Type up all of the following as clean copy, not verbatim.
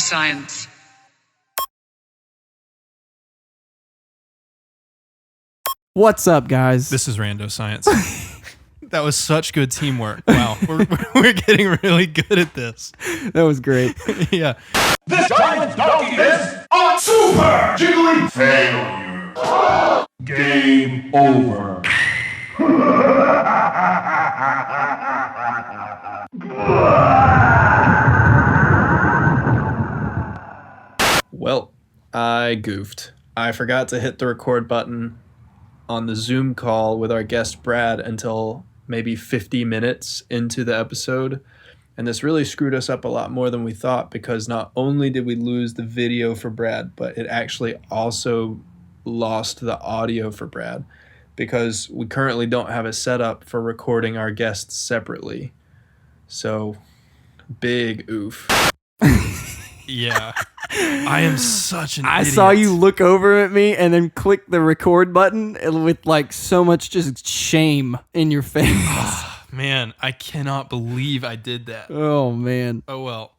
Science. What's up, guys? This is Rando Science. That was such good teamwork. Wow, we're getting really good at this. That was great. Yeah. This giant donkey is a super jiggly failure. Game over. Well, I goofed. I forgot to hit the record button on the Zoom call with our guest Brad until maybe 50 minutes into the episode. And this really screwed us up a lot more than we thought, because not only did we lose the video for Brad, but it actually also lost the audio for Brad, because we currently don't have a setup for recording our guests separately. So, big oof. Yeah. I am such an I idiot. saw you look over at me and then click the record button with like so much just shame in your face. Man, I cannot believe I did that. Oh, man. Oh, well.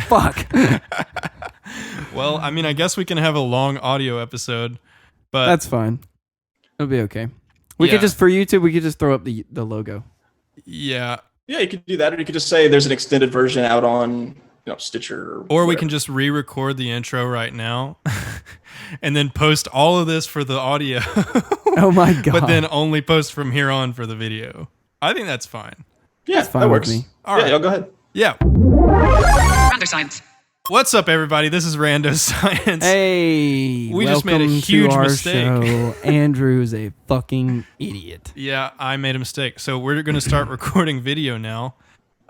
Fuck. Well, I mean, I guess we can have a long audio episode, but That's fine. It'll be okay. We Yeah. could just, for YouTube, we could just throw up the logo. yeah. Yeah, you could do that, or you could just say there's an extended version out on, Stitcher. Or we whatever. can just re-record the intro right now and then post all of this for the audio. Oh, my God. But then only post from here on for the video. I think that's fine. Yeah, That's fine that with works. me. All Yeah, right. y'all go ahead. Yeah. Rando Science. What's up, everybody? This is Rando Science. Hey, We just made a welcome huge to our mistake. show. Andrew's a fucking idiot. Yeah, I made a mistake. So we're going to start recording video now.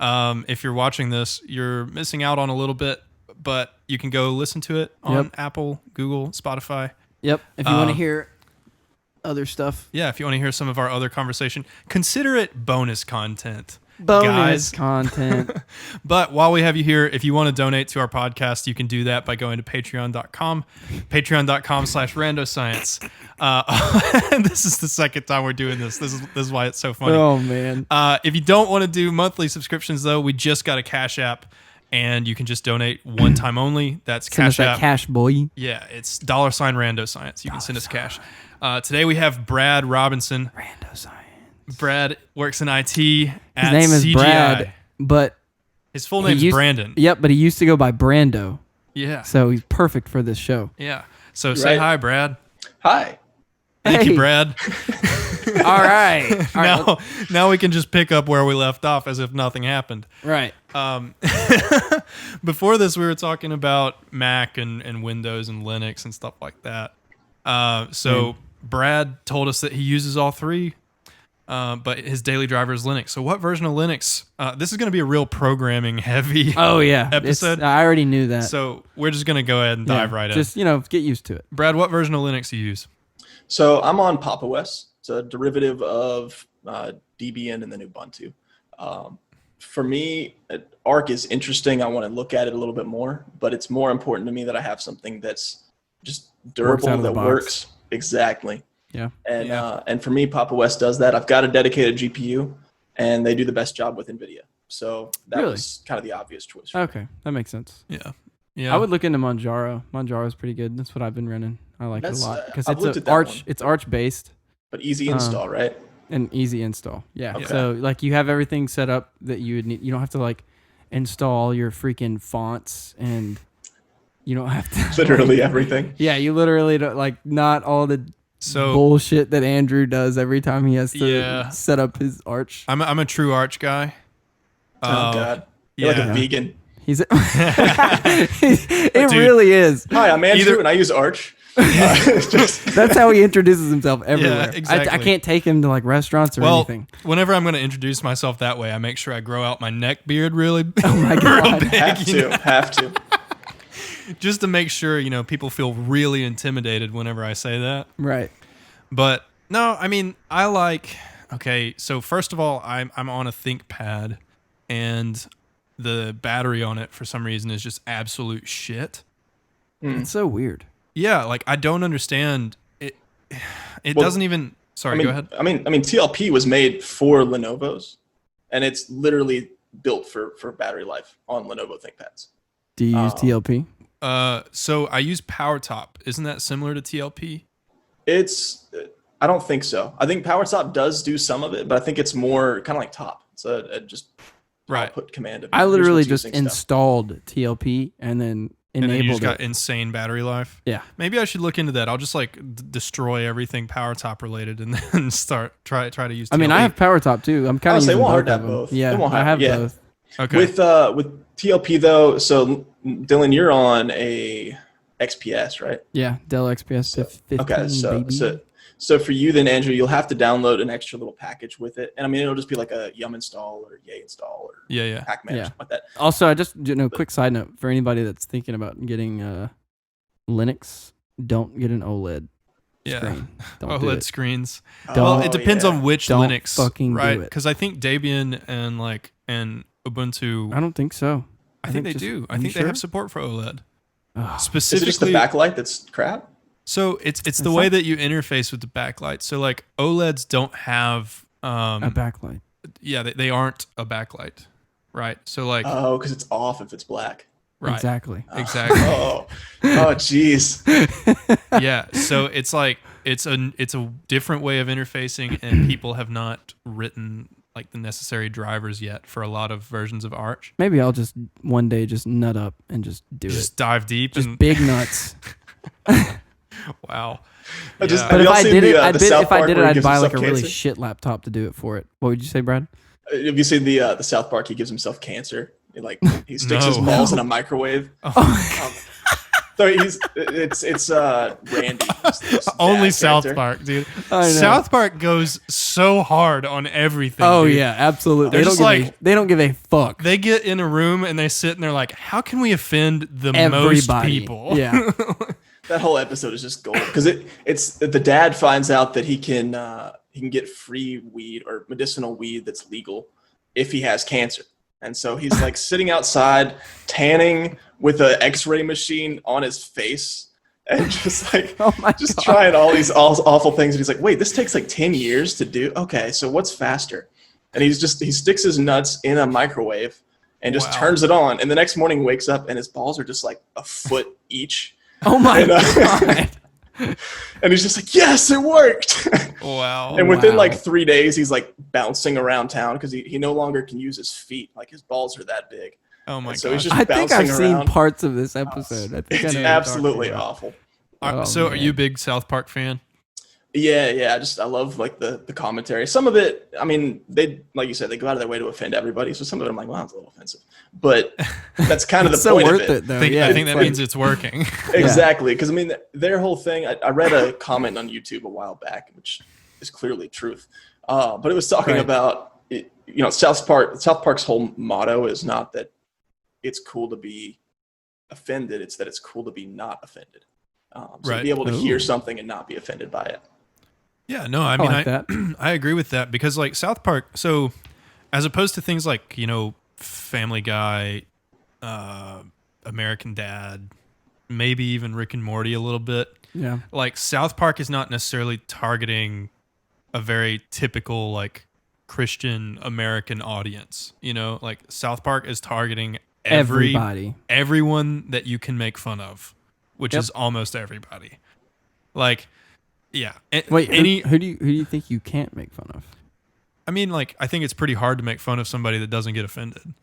If you're watching this, you're missing out on a little bit, but you can go listen to it on Yep. Apple, Google, Spotify. Yep. If you want to hear other stuff, Yeah, if you want to hear some of our other conversation, consider it bonus content. bonus Guys. content. But while we have you here, if you want to donate to our podcast, you can do that by going to patreon.com, patreon.com/randoscience. This is the second time we're doing this. This is why it's so funny. Oh, man. If you don't want to do monthly subscriptions, though, we just got a Cash App, and you can just donate one time only. That's Send us Cash that App. cash, boy. Yeah, it's $Rando Science. You can send us cash. Today we have Brad Robinson. Rando science. Brad works in IT at His name is CGI. Brad, but His full he name's used- Brandon. Yep, but he used to go by Brando, Yeah. so he's perfect for this show. Yeah. So say Right. hi, Brad. Hi. Thank Hey. you, Brad. All right. Now we can just pick up where we left off as if nothing happened. Right. Before this, we were talking about Mac and Windows and Linux and stuff like that. So Brad told us that he uses all three, but his daily driver is Linux. So what version of Linux? This is going to be a real programming heavy Oh, yeah. episode. I already knew that. So we're just going to go ahead and Yeah, dive right in. just, get used to it. Brad, what version of Linux do you use? So I'm on Pop! OS. It's a derivative of Debian and then Ubuntu. For me, Arc is interesting. I want to look at it a little bit more, but it's more important to me that I have something that's just durable, out of the that box. works. Exactly. Yeah. And for me, Pop! OS does that. I've got a dedicated GPU, and they do the best job with NVIDIA. So that Really? was kind of the obvious choice. For me. Okay, that makes sense. Yeah. Yeah. I would look into Manjaro. Manjaro's pretty good. That's what I've been running. I like it a That's, lot because I've it's looked a at that Arch. one. It's Arch based But easy install, right? and easy install. Yeah. Okay. So like you have everything set up that you would need. You don't have to like install all your freaking fonts, and you don't have to Literally everything. Yeah, you literally don't not all the So bullshit that Andrew does every time he has to Yeah. set up his Arch. I'm a true Arch guy. Oh, God. You're like yeah. a vegan. It Dude. really is. Hi, I'm Andrew, Either- and I use Arch. It's just- That's how he introduces himself everywhere. I exactly. can't take him to like restaurants or Well, anything. whenever I'm going to introduce myself that way, I make sure I grow out my neck beard really, Oh my God. have to. just to make sure, people feel really intimidated whenever I say that. Right. But no, I mean, okay, so first of all, I'm on a ThinkPad, and the battery on it for some reason is just absolute shit. It's so weird. Yeah, like I don't understand it. It Well, doesn't even. Sorry, go ahead. I mean, TLP was made for Lenovo's, and it's literally built for battery life on Lenovo ThinkPads. Do you use Um, TLP? So I use PowerTop. Isn't that similar to TLP? It's I don't think so. I think PowerTop does do some of it, but I think it's more kind of like Top. It's a just Right. output command. I Here's literally what's just using stuff. installed TLP and then And then you just enabled got it. insane battery life. Yeah. Maybe I should look into that. I'll just like destroy everything PowerTop related and then try to use TLP. I mean, I have PowerTop too. I'm kind of Honestly, it using won't hurt both to of have them. both. Yeah, It won't I have- have yeah. both. Okay. With TLP though, so Dylan, you're on a XPS, right? Yeah, Dell XPS 15, Okay, baby. so for you then, Andrew, you'll have to download an extra little package with it, and I mean it'll just be like a Yum install or Yay install or Yeah. Pac Man or Yeah. something like that. Also, I just quick side note for anybody that's thinking about getting Linux, don't get an OLED Yeah. screen. Don't do OLED it. screens. Don't- Well, it depends yeah. on which Don't Linux, fucking do right? it. Because I think Debian and Ubuntu, I don't think so. I think they just- do. I are you think they sure? have support for OLED. Ugh. Is it just the Specifically, backlight that's crap? so it's the It's way not- that you interface with the backlight. So like OLEDs don't have A backlight. yeah, they aren't a backlight, right? So like Oh, because it's off if it's black. right, Exactly. exactly. Oh, jeez. Yeah, so it's like it's a different way of interfacing, and people have not written like the necessary drivers yet for a lot of versions of Arch. Maybe I'll just one day just nut up and just do Just it. dive deep Just and big nuts. wow. I just- Yeah. But if y'all I seen did it, the I'd South Park where he I'd gives buy like himself a really cancer? shit laptop to do it for it. What would you say, Brad? Have you seen the South Park? He gives himself cancer. He sticks his No. balls in a microwave. So it's Randy. his Only dad South character. Park, dude. I know. South Park goes so hard on everything. Oh dude. yeah, absolutely. They're just They don't give a fuck. They get in a room and they sit and they're like, "How can we offend the most Everybody. people?" Yeah. That whole episode is just gold because it's the dad finds out that he can get free weed or medicinal weed that's legal if he has cancer, and so he's like sitting outside tanning with an X-ray machine on his face and just like Oh my just God. trying all these awful things. And he's like, wait, this takes like 10 years to do. Okay, so what's faster? And he sticks his nuts in a microwave and just Wow. turns it on. And the next morning he wakes up and his balls are just like a foot each. Oh my And, god. And he's just like, yes, it worked. Wow. And within Wow. like 3 days, he's like bouncing around town because he no longer can use his feet. Like his balls are that big. Oh my And so he's gosh. just I think bouncing I've seen around. parts of this episode. I think I It's know what you're absolutely talking about. awful. Oh, So are man. you a big South Park fan? Yeah. I love like the commentary. Some of it, I mean, they like you said, they go out of their way to offend everybody. So some of it, I'm like, wow, it's a little offensive. But that's kind of the It's so point worth of it though. I think yeah, that it's means it's working. Exactly, because I mean, their whole thing. I read a comment on YouTube a while back, which is clearly truth, but it was talking Right. about South Park's whole motto is not that it's cool to be offended; it's that it's cool to be not offended. So to Right. be able to hear Ooh. something and not be offended by it. Yeah, no, I I mean, like that. I agree with that because like South Park, so as opposed to things like, Family Guy, American Dad, maybe even Rick and Morty a little bit, Yeah. like South Park is not necessarily targeting a very typical like Christian American audience, like South Park is targeting Everybody. everyone that you can make fun of, which Yep. is almost everybody. Like, yeah. Wait, any who do you think you can't make fun of? I mean, like, I think it's pretty hard to make fun of somebody that doesn't get offended.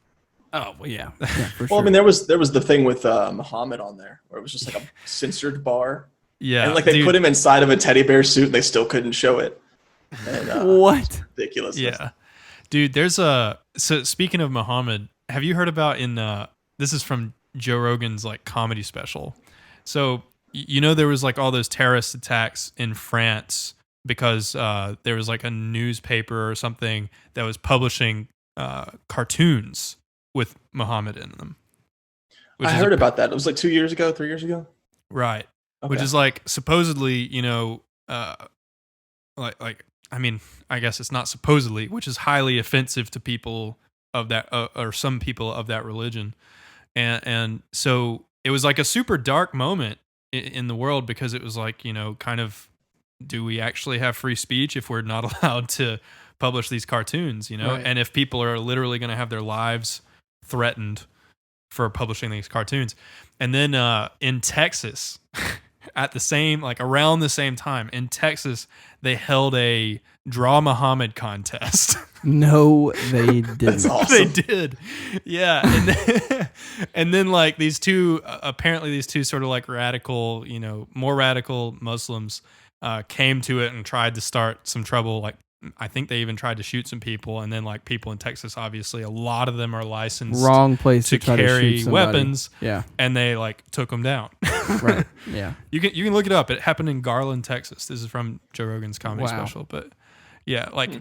Oh well, yeah, for sure. Well, I mean, there was the thing with Muhammad on there where it was just like a censored bar, Yeah. and like they dude, put him inside of a teddy bear suit, and they still couldn't show it. And, What? ridiculous. Yeah. Dude, so speaking of Muhammad, have you heard about this is from Joe Rogan's like comedy special. So, there was like all those terrorist attacks in France because there was like a newspaper or something that was publishing cartoons with Muhammad in them. I heard about that. It was like 2 years ago, 3 years ago. Right. Okay. Which is like supposedly, I mean, I guess it's not supposedly, which is highly offensive to people of that, or some people of that religion, and so it was like a super dark moment in the world because it was like, kind of, do we actually have free speech if we're not allowed to publish these cartoons? Right. And if people are literally going to have their lives threatened for publishing these cartoons. And then in Texas, at the same, like around the same time in Texas, they held a Draw Muhammad contest. No, they didn't. That's awesome. They did. Yeah. And then, and then like these two, apparently these two sort of like radical, more radical Muslims came to it and tried to start some trouble. Like, I think they even tried to shoot some people. And then like people in Texas, obviously a lot of them are licensed Wrong place to try to carry shoot somebody. weapons. Yeah. And they like took them down. Right. Yeah. You can look it up. It happened in Garland, Texas. This is from Joe Rogan's comedy Wow. special. But yeah, like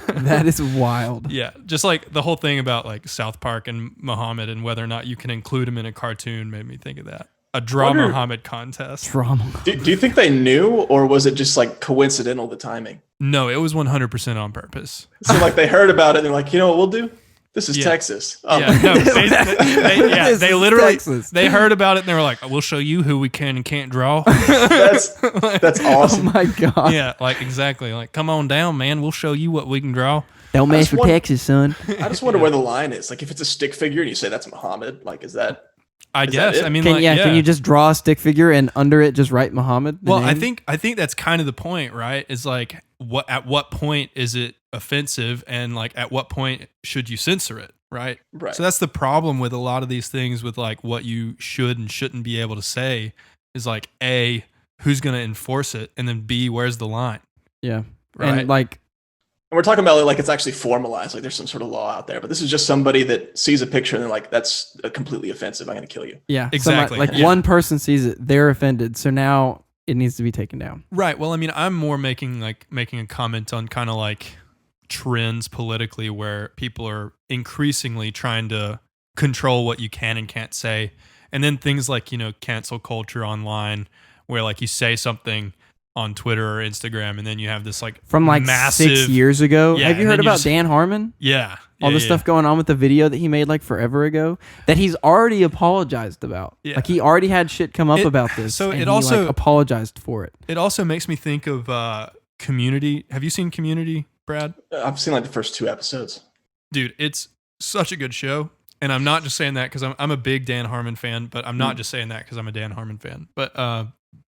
That is wild. yeah, just like the whole thing about like South Park and Muhammad and whether or not you can include him in a cartoon made me think of that. A Draw Wonder- Muhammad contest. Trauma. Do you think they knew, or was it just like coincidental, the timing? No, it was 100% on purpose. So like they heard about it and they're like, you know what we'll do? This is Yeah. Texas. Oh, Yeah, no, This they is literally Texas. they heard about it and they were like, "We'll show you who we can and can't draw." that's Oh awesome. my god. Yeah, like exactly. Like, come on down, man. We'll show you what we can draw. Don't mess just with want- Texas, son. I just wonder where the line is. Like if it's a stick figure and you say that's Muhammad, like is that? I Is that guess. it? I mean, Can, like, can you just draw a stick figure and under it just write Muhammad? the Well, I name? think that's kind of the point, right? Is like at what point is it offensive, and like at what point should you censor it, right? Right. So that's the problem with a lot of these things with like what you should and shouldn't be able to say is like A, who's going to enforce it, and then B, where's the line? Yeah. Right. And like, And we're talking about it like it's actually formalized, like there's some sort of law out there. But this is just somebody that sees a picture and they're like, that's completely offensive. I'm going to kill you. yeah, Exactly. Like Yeah. one person sees it, they're offended. So now it needs to be taken down. Right. Well, I mean, I'm more making a comment on kind of like trends politically where people are increasingly trying to control what you can and can't say. And then things like, cancel culture online where like you say something on Twitter or Instagram and then you have this like From like massive 6 years ago. Yeah, Have you and heard then you about just- Dan Harmon? Yeah. All the stuff going on with the video that he made like forever ago that he's already apologized about. Yeah. Like he already had shit come up It- about this. so and it he, also- like, apologized for it. It also makes me think of Community. Have you seen Community, Brad? I've seen like the first 2 episodes. Dude, it's such a good show. And I'm not just saying that because I'm a big Dan Harmon fan, but I'm not just saying that because I'm a Dan Harmon fan. But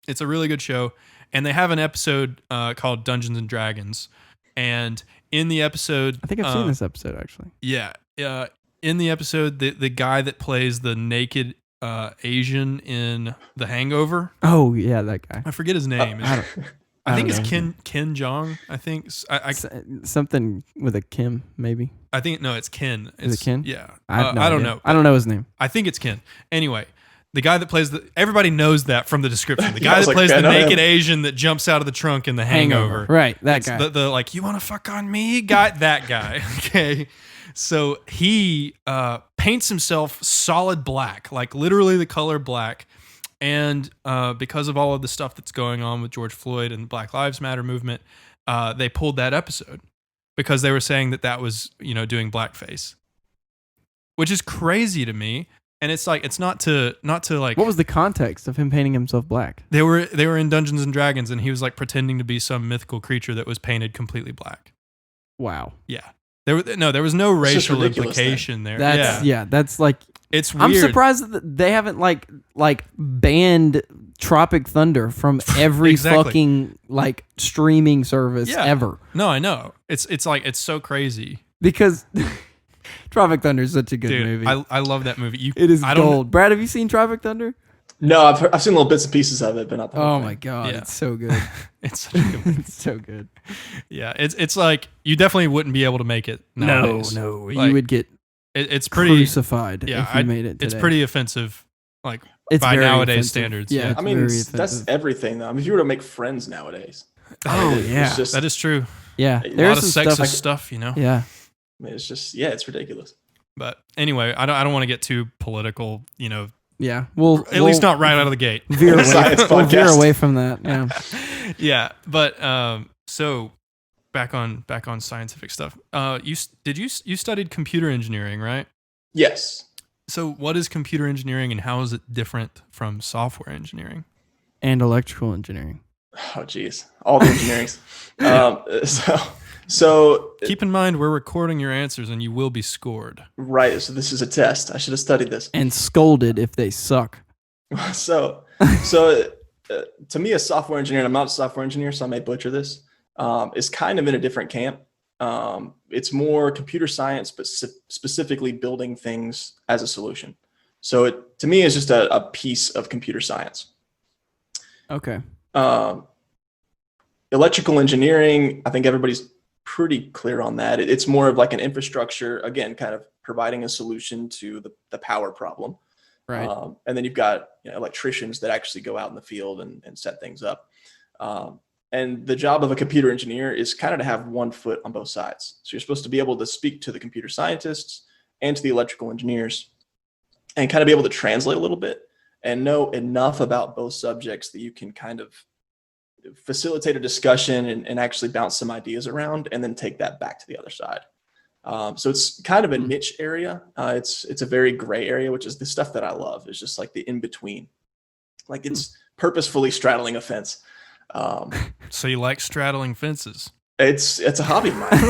it's a really good show. And they have an episode called Dungeons and Dragons. And in the episode... I think I've seen this episode actually. Yeah. In the episode, the guy that plays the naked Asian in The Hangover, Oh yeah, that guy. I forget his name. I think don't it's know. Ken Jong. I think Something with a Kim, maybe. I think no, it's Ken. Is it Ken? Yeah, I have no I don't idea. know. I don't know his name. I think it's Ken. Anyway, the guy that plays everybody knows that from the description. The Yeah, I guy was that like, plays I the know him. naked Asian that jumps out of the trunk in The Hangover. Right, that It's guy. the like, you want to fuck on me? Got that guy. Okay. So he paints himself solid black, like literally the color black. And because of all of the stuff that's going on with George Floyd and the Black Lives Matter movement, they pulled that episode because they were saying that was, doing blackface, which is crazy to me. And it's like, it's not to like, What was the context of him painting himself black? they were in Dungeons and Dragons and he was like pretending to be some mythical creature that was painted completely black. Wow. Yeah. There was no It's just racial ridiculous then. implication there. That's yeah. that's like It's weird. I'm surprised that they haven't like banned Tropic Thunder from every Exactly. fucking like streaming service Yeah. ever. No, I know. It's like, it's so crazy. Because Tropic Thunder is such a good Dude, movie. I love that movie. It is I don't- gold. Brad, have you seen Tropic Thunder? No, I've seen little bits and pieces of it, but not the whole Oh thing. my god, Yeah. it's so good. It's such a good movie. It's so good. Yeah, it's like you definitely wouldn't be able to make it nowadays. No, Like, you would get It's pretty. crucified Yeah, if you made it today. it's pretty offensive. Like It's by very nowadays offensive. standards. Yeah, Yeah. it's I mean, very that's offensive. everything though. I mean, if you were to make friends nowadays, Oh, it's yeah. just, That is true. Yeah, A A there's lot of some sexist stuff. stuff, Yeah, I mean, it's just, yeah, it's ridiculous. But anyway, I don't want to get too political. yeah. Well, At least not right out of the gate. veer away. Science We'll veer podcast. away from that. Yeah. Yeah, but so back on scientific stuff. You studied computer engineering, right? Yes. So what is computer engineering and how is it different from software engineering? And electrical engineering. Oh, geez. All the engineerings. So So Keep in mind, we're recording your answers, and you will be scored. right. So this is a test. I should have studied this. And scolded if they suck. So to me, a software engineer, and I'm not a software engineer, so I may butcher this, is kind of in a different camp. It's more computer science, but specifically building things as a solution. So it, to me, is just a piece of computer science. Okay. Electrical engineering, I think everybody's pretty clear on that. It's more of like an infrastructure, again, kind of providing a solution to the power problem. Right. And then you've got electricians that actually go out in the field and set things up. And the job of a computer engineer is kind of to have one foot on both sides. So you're supposed to be able to speak to the computer scientists and to the electrical engineers and kind of be able to translate a little bit and know enough about both subjects that you can kind of facilitate a discussion and actually bounce some ideas around and then take that back to the other side. So it's kind of a niche area. It's a very gray area, which is the stuff that I love. It's just like the in-between. Like it's purposefully straddling a fence. So you like straddling fences? It's a hobby of mine.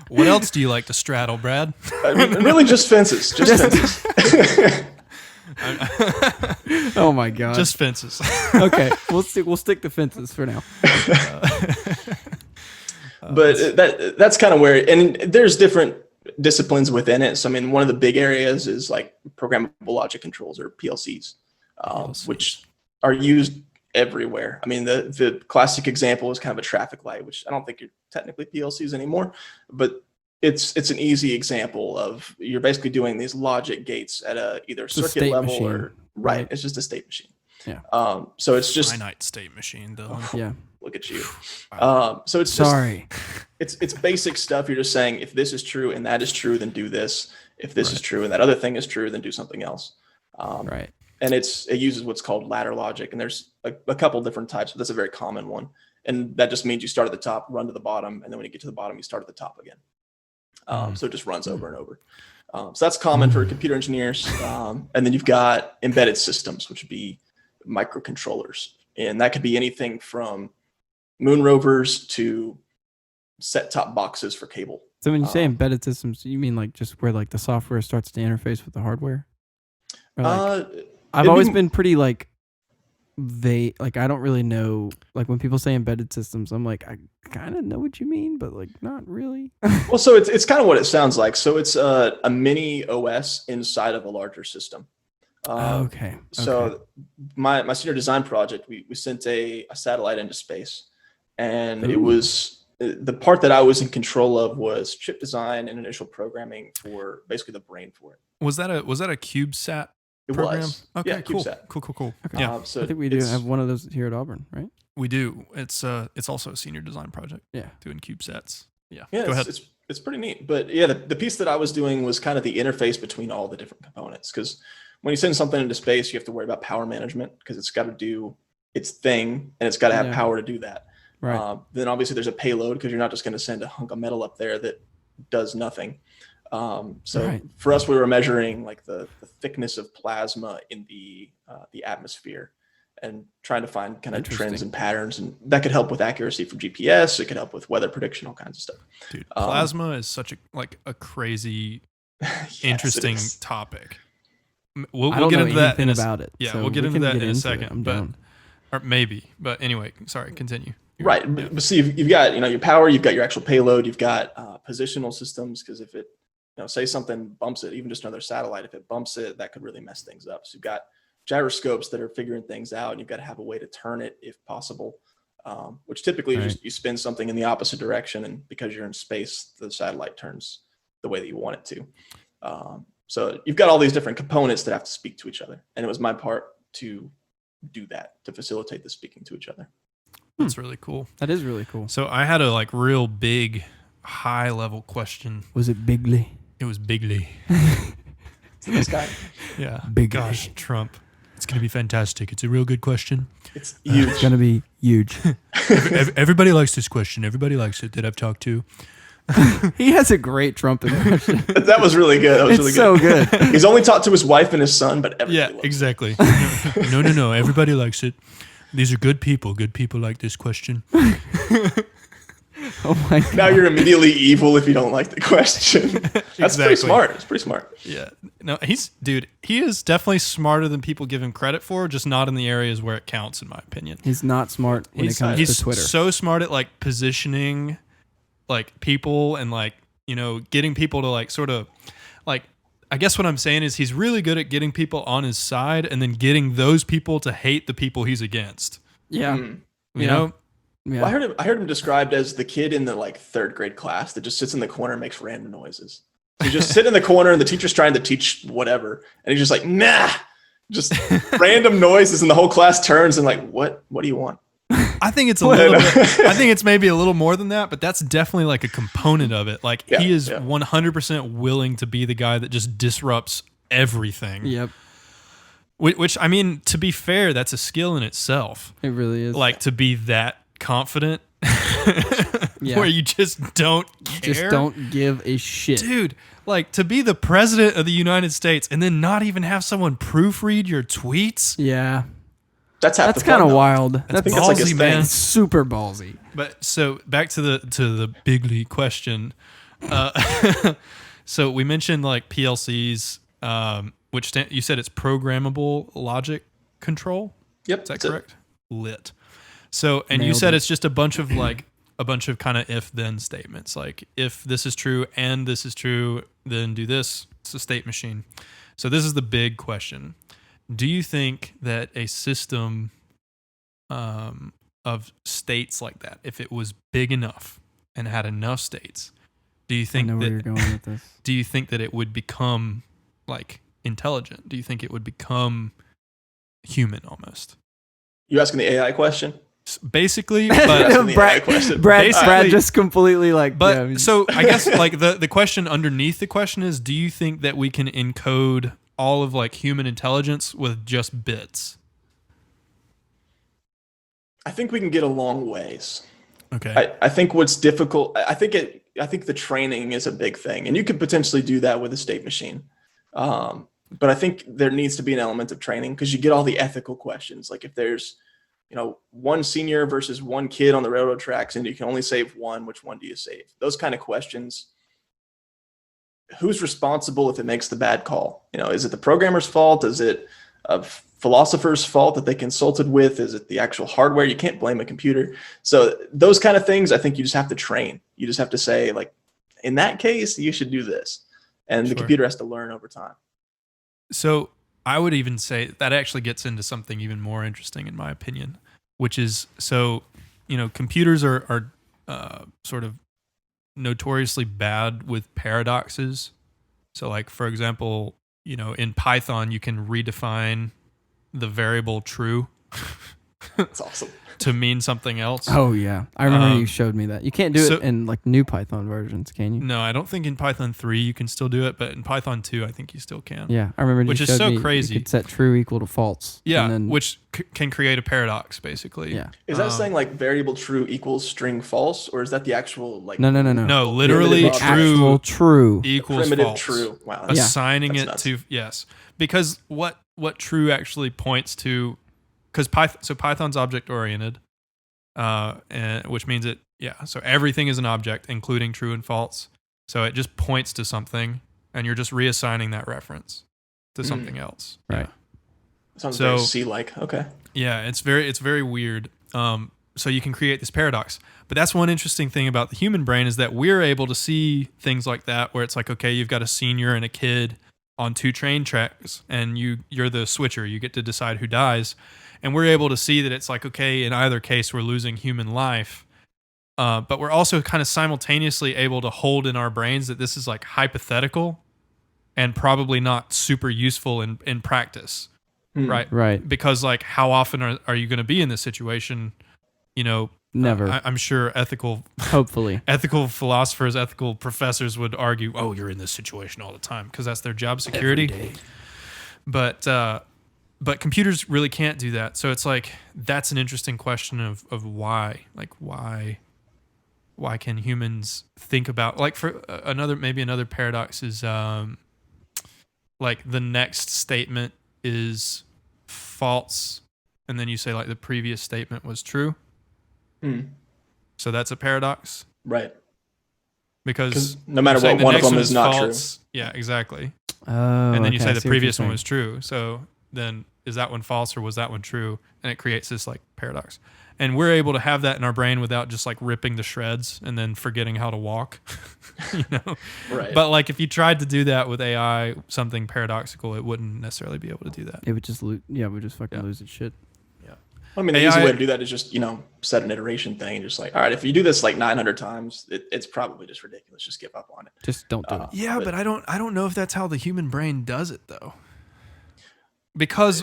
What else do you like to straddle, Brad? Really just fences. Just fences. Oh my god. Just fences. Okay. We'll stick to fences for now. But that's kind of where, and there's different disciplines within it. So I mean, one of the big areas is like programmable logic controls, or PLCs, which are used everywhere. I mean, the classic example is kind of a traffic light, which I don't think are technically PLCs anymore, but it's an easy example of you're basically doing these logic gates at either circuit level machine, or right. It's just a state machine. Yeah. So it's just finite state machine, though. Yeah. look at you. Wow. So it's Sorry. It's basic stuff. You're just saying if this is true and that is true, then do this. If this is true and that other thing is true, then do something else. Right. And it uses what's called ladder logic, and there's a couple different types, but that's a very common one. And that just means you start at the top, run to the bottom, and then when you get to the bottom, you start at the top again. So it just runs over and over. So that's common for computer engineers. And then you've got embedded systems, which would be microcontrollers, and that could be anything from moon rovers to set-top boxes for cable. So when you say embedded systems, you mean like just where like the software starts to interface with the hardware? Or like, I've always been pretty like I don't really know, like when people say embedded systems, I'm like, I kind of know what you mean, but like not really. Well, so it's kind of what it sounds like. So it's a mini OS inside of a larger system. Okay. So my senior design project, we sent a satellite into space, and it was the part that I was in control of was chip design and initial programming for basically the brain for it. Was that a CubeSat It program? was. Okay, Yeah, cool. CubeSat. Cool. Okay. Yeah, So I think we do have one of those here at Auburn, right? we do. It's also a senior design project. Yeah. Doing CubeSats. Yeah. Yeah, Go ahead. it's pretty neat. But yeah, the piece that I was doing was kind of the interface between all the different components, because when you send something into space, you have to worry about power management because it's got to do its thing and it's got to have power to do that. Right. Then obviously there's a payload because you're not just going to send a hunk of metal up there that does nothing. For us, we were measuring like the thickness of plasma in the atmosphere and trying to find kind of trends and patterns, and that could help with accuracy for GPS. It could help with weather prediction, all kinds of stuff. Dude, plasma is such a crazy, interesting topic. We'll get into that about it. Yeah, so we'll get into that in a it. second. I'm But down. or maybe. But anyway, sorry. Continue. Right. Yeah. But see, you've got your power, you've got your actual payload, you've got positional systems, because if it say something bumps it, even just another satellite, if it bumps it, that could really mess things up. So you've got gyroscopes that are figuring things out, and you've got to have a way to turn it if possible, which typically you spin something in the opposite direction, and because you're in space, the satellite turns the way that you want it to. So you've got all these different components that have to speak to each other, and it was my part to do that, to facilitate the speaking to each other. That's really cool. That is really cool. So I had a real big, high level question. Was it bigly? It was bigly. This guy, Yeah. Bigly. Gosh, Trump. It's going to be fantastic. It's a real good question. it's huge. It's gonna be huge. Everybody likes this question. Everybody likes it that I've talked to. He has a great Trump impression. That was really good. That was It's really good. so good. He's only talked to his wife and his son, but everybody Yeah, loves him. exactly. No. Everybody likes it. These are good people. Good people like this question. Oh my god. Now you're immediately evil if you don't like the question. That's pretty smart. It's pretty smart. Yeah. No, he is definitely smarter than people give him credit for, just not in the areas where it counts, in my opinion. He's not smart when it comes to Twitter. He's so smart at like positioning like people and like, getting people to like sort of like, I guess what I'm saying is he's really good at getting people on his side and then getting those people to hate the people he's against. Yeah. You know? Yeah. Well, I heard him described as the kid in the like 3rd grade class that just sits in the corner and makes random noises. You just sit in the corner and the teacher's trying to teach whatever, and he's just like, nah, just random noises, and the whole class turns and like, what do you want? I think it's a little bit, I think it's maybe a little more than that, but that's definitely like a component of it. Like he is 100% willing to be the guy that just disrupts everything. Yep. Which I mean, to be fair, that's a skill in itself. It really is. Like to be that confident where you just don't care. Just don't give a shit. Dude, like to be the president of the United States and then not even have someone proofread your tweets. Yeah. That's kind of wild. That's ballsy, like man. It's super ballsy. But so back to the bigly question. So we mentioned like PLCs, which you said it's programmable logic control. Yep. Is that correct? Lit. So, and Nailed you said it. it's just a bunch of kind of if-then statements. Like if this is true and this is true, then do this. It's a state machine. So this is the big question. Do you think that a system of states like that, if it was big enough and had enough states, do you think I know where you're going with this. Do you think that it would become like intelligent? Do you think it would become human almost? You asking the AI question? Basically, but Brad just completely like. But so I guess like the question underneath the question is, do you think that we can encode all of like human intelligence with just bits? I think we can get a long ways. Okay. I think what's difficult, I think the training is a big thing, and you could potentially do that with a state machine. But I think there needs to be an element of training because you get all the ethical questions. Like if there's, one senior versus one kid on the railroad tracks and you can only save one, which one do you save? Those kind of questions. Who's responsible if it makes the bad call? Is it the programmer's fault? Is it a philosopher's fault that they consulted with? Is it the actual hardware? You can't blame a computer. So those kind of things, I think you just have to train. You just have to say, like, in that case, you should do this. And the computer has to learn over time. So I would even say that actually gets into something even more interesting, in my opinion, which is computers are sort of notoriously bad with paradoxes. So, like for example, in Python, you can redefine the variable true. That's awesome. To mean something else. Oh yeah, I remember you showed me that. You can't do it in like new Python versions, can you? No, I don't think in Python 3 you can still do it, but in Python 2 I think you still can. Yeah, I remember. Which is so crazy. You could set true equal to false. Yeah, and then, which can create a paradox basically. Yeah. Is that saying like variable true equals string false, or is that the actual like? No. No, literally true equals primitive false. True. Wow. Assigning it to yes, because what true actually points to, because Python's object oriented. And which means so everything is an object, including true and false. So it just points to something, and you're just reassigning that reference to something else. Right. Sounds very C-like. Okay. Yeah, it's very weird. So you can create this paradox, but that's one interesting thing about the human brain is that we're able to see things like that, where it's like, okay, you've got a senior and a kid on 2 train tracks, and you're the switcher. You get to decide who dies. And we're able to see that it's like, okay, in either case, we're losing human life. But we're also kind of simultaneously able to hold in our brains that this is like hypothetical and probably not super useful in practice. Right? Right. Because like, how often are you going to be in this situation? Never. I'm sure hopefully ethical philosophers, ethical professors would argue, oh, you're in this situation all the time because that's their job security. Every day. But computers really can't do that. So it's like, that's an interesting question of why. Like, why can humans think about, like, for another paradox is like the next statement is false, and then you say like the previous statement was true. So that's a paradox. Right. Because no matter saying what, the one of next them one is not false, yeah, exactly. Oh, And then you okay, say I the see what you're previous one saying. was true. So then is that one false or was that one true? And it creates this like paradox. And we're able to have that in our brain without just like ripping to shreds and then forgetting how to walk. You know? Right. But like if you tried to do that with AI, something paradoxical, it wouldn't necessarily be able to do that. It would just lose. Yeah, we would just fucking lose its shit. I mean, the AI easy way to do that is just, set an iteration thing and just like, all right, if you do this like 900 times, it's probably just ridiculous. Just give up on it. Just don't do it. Yeah, but I don't know if that's how the human brain does it though. Because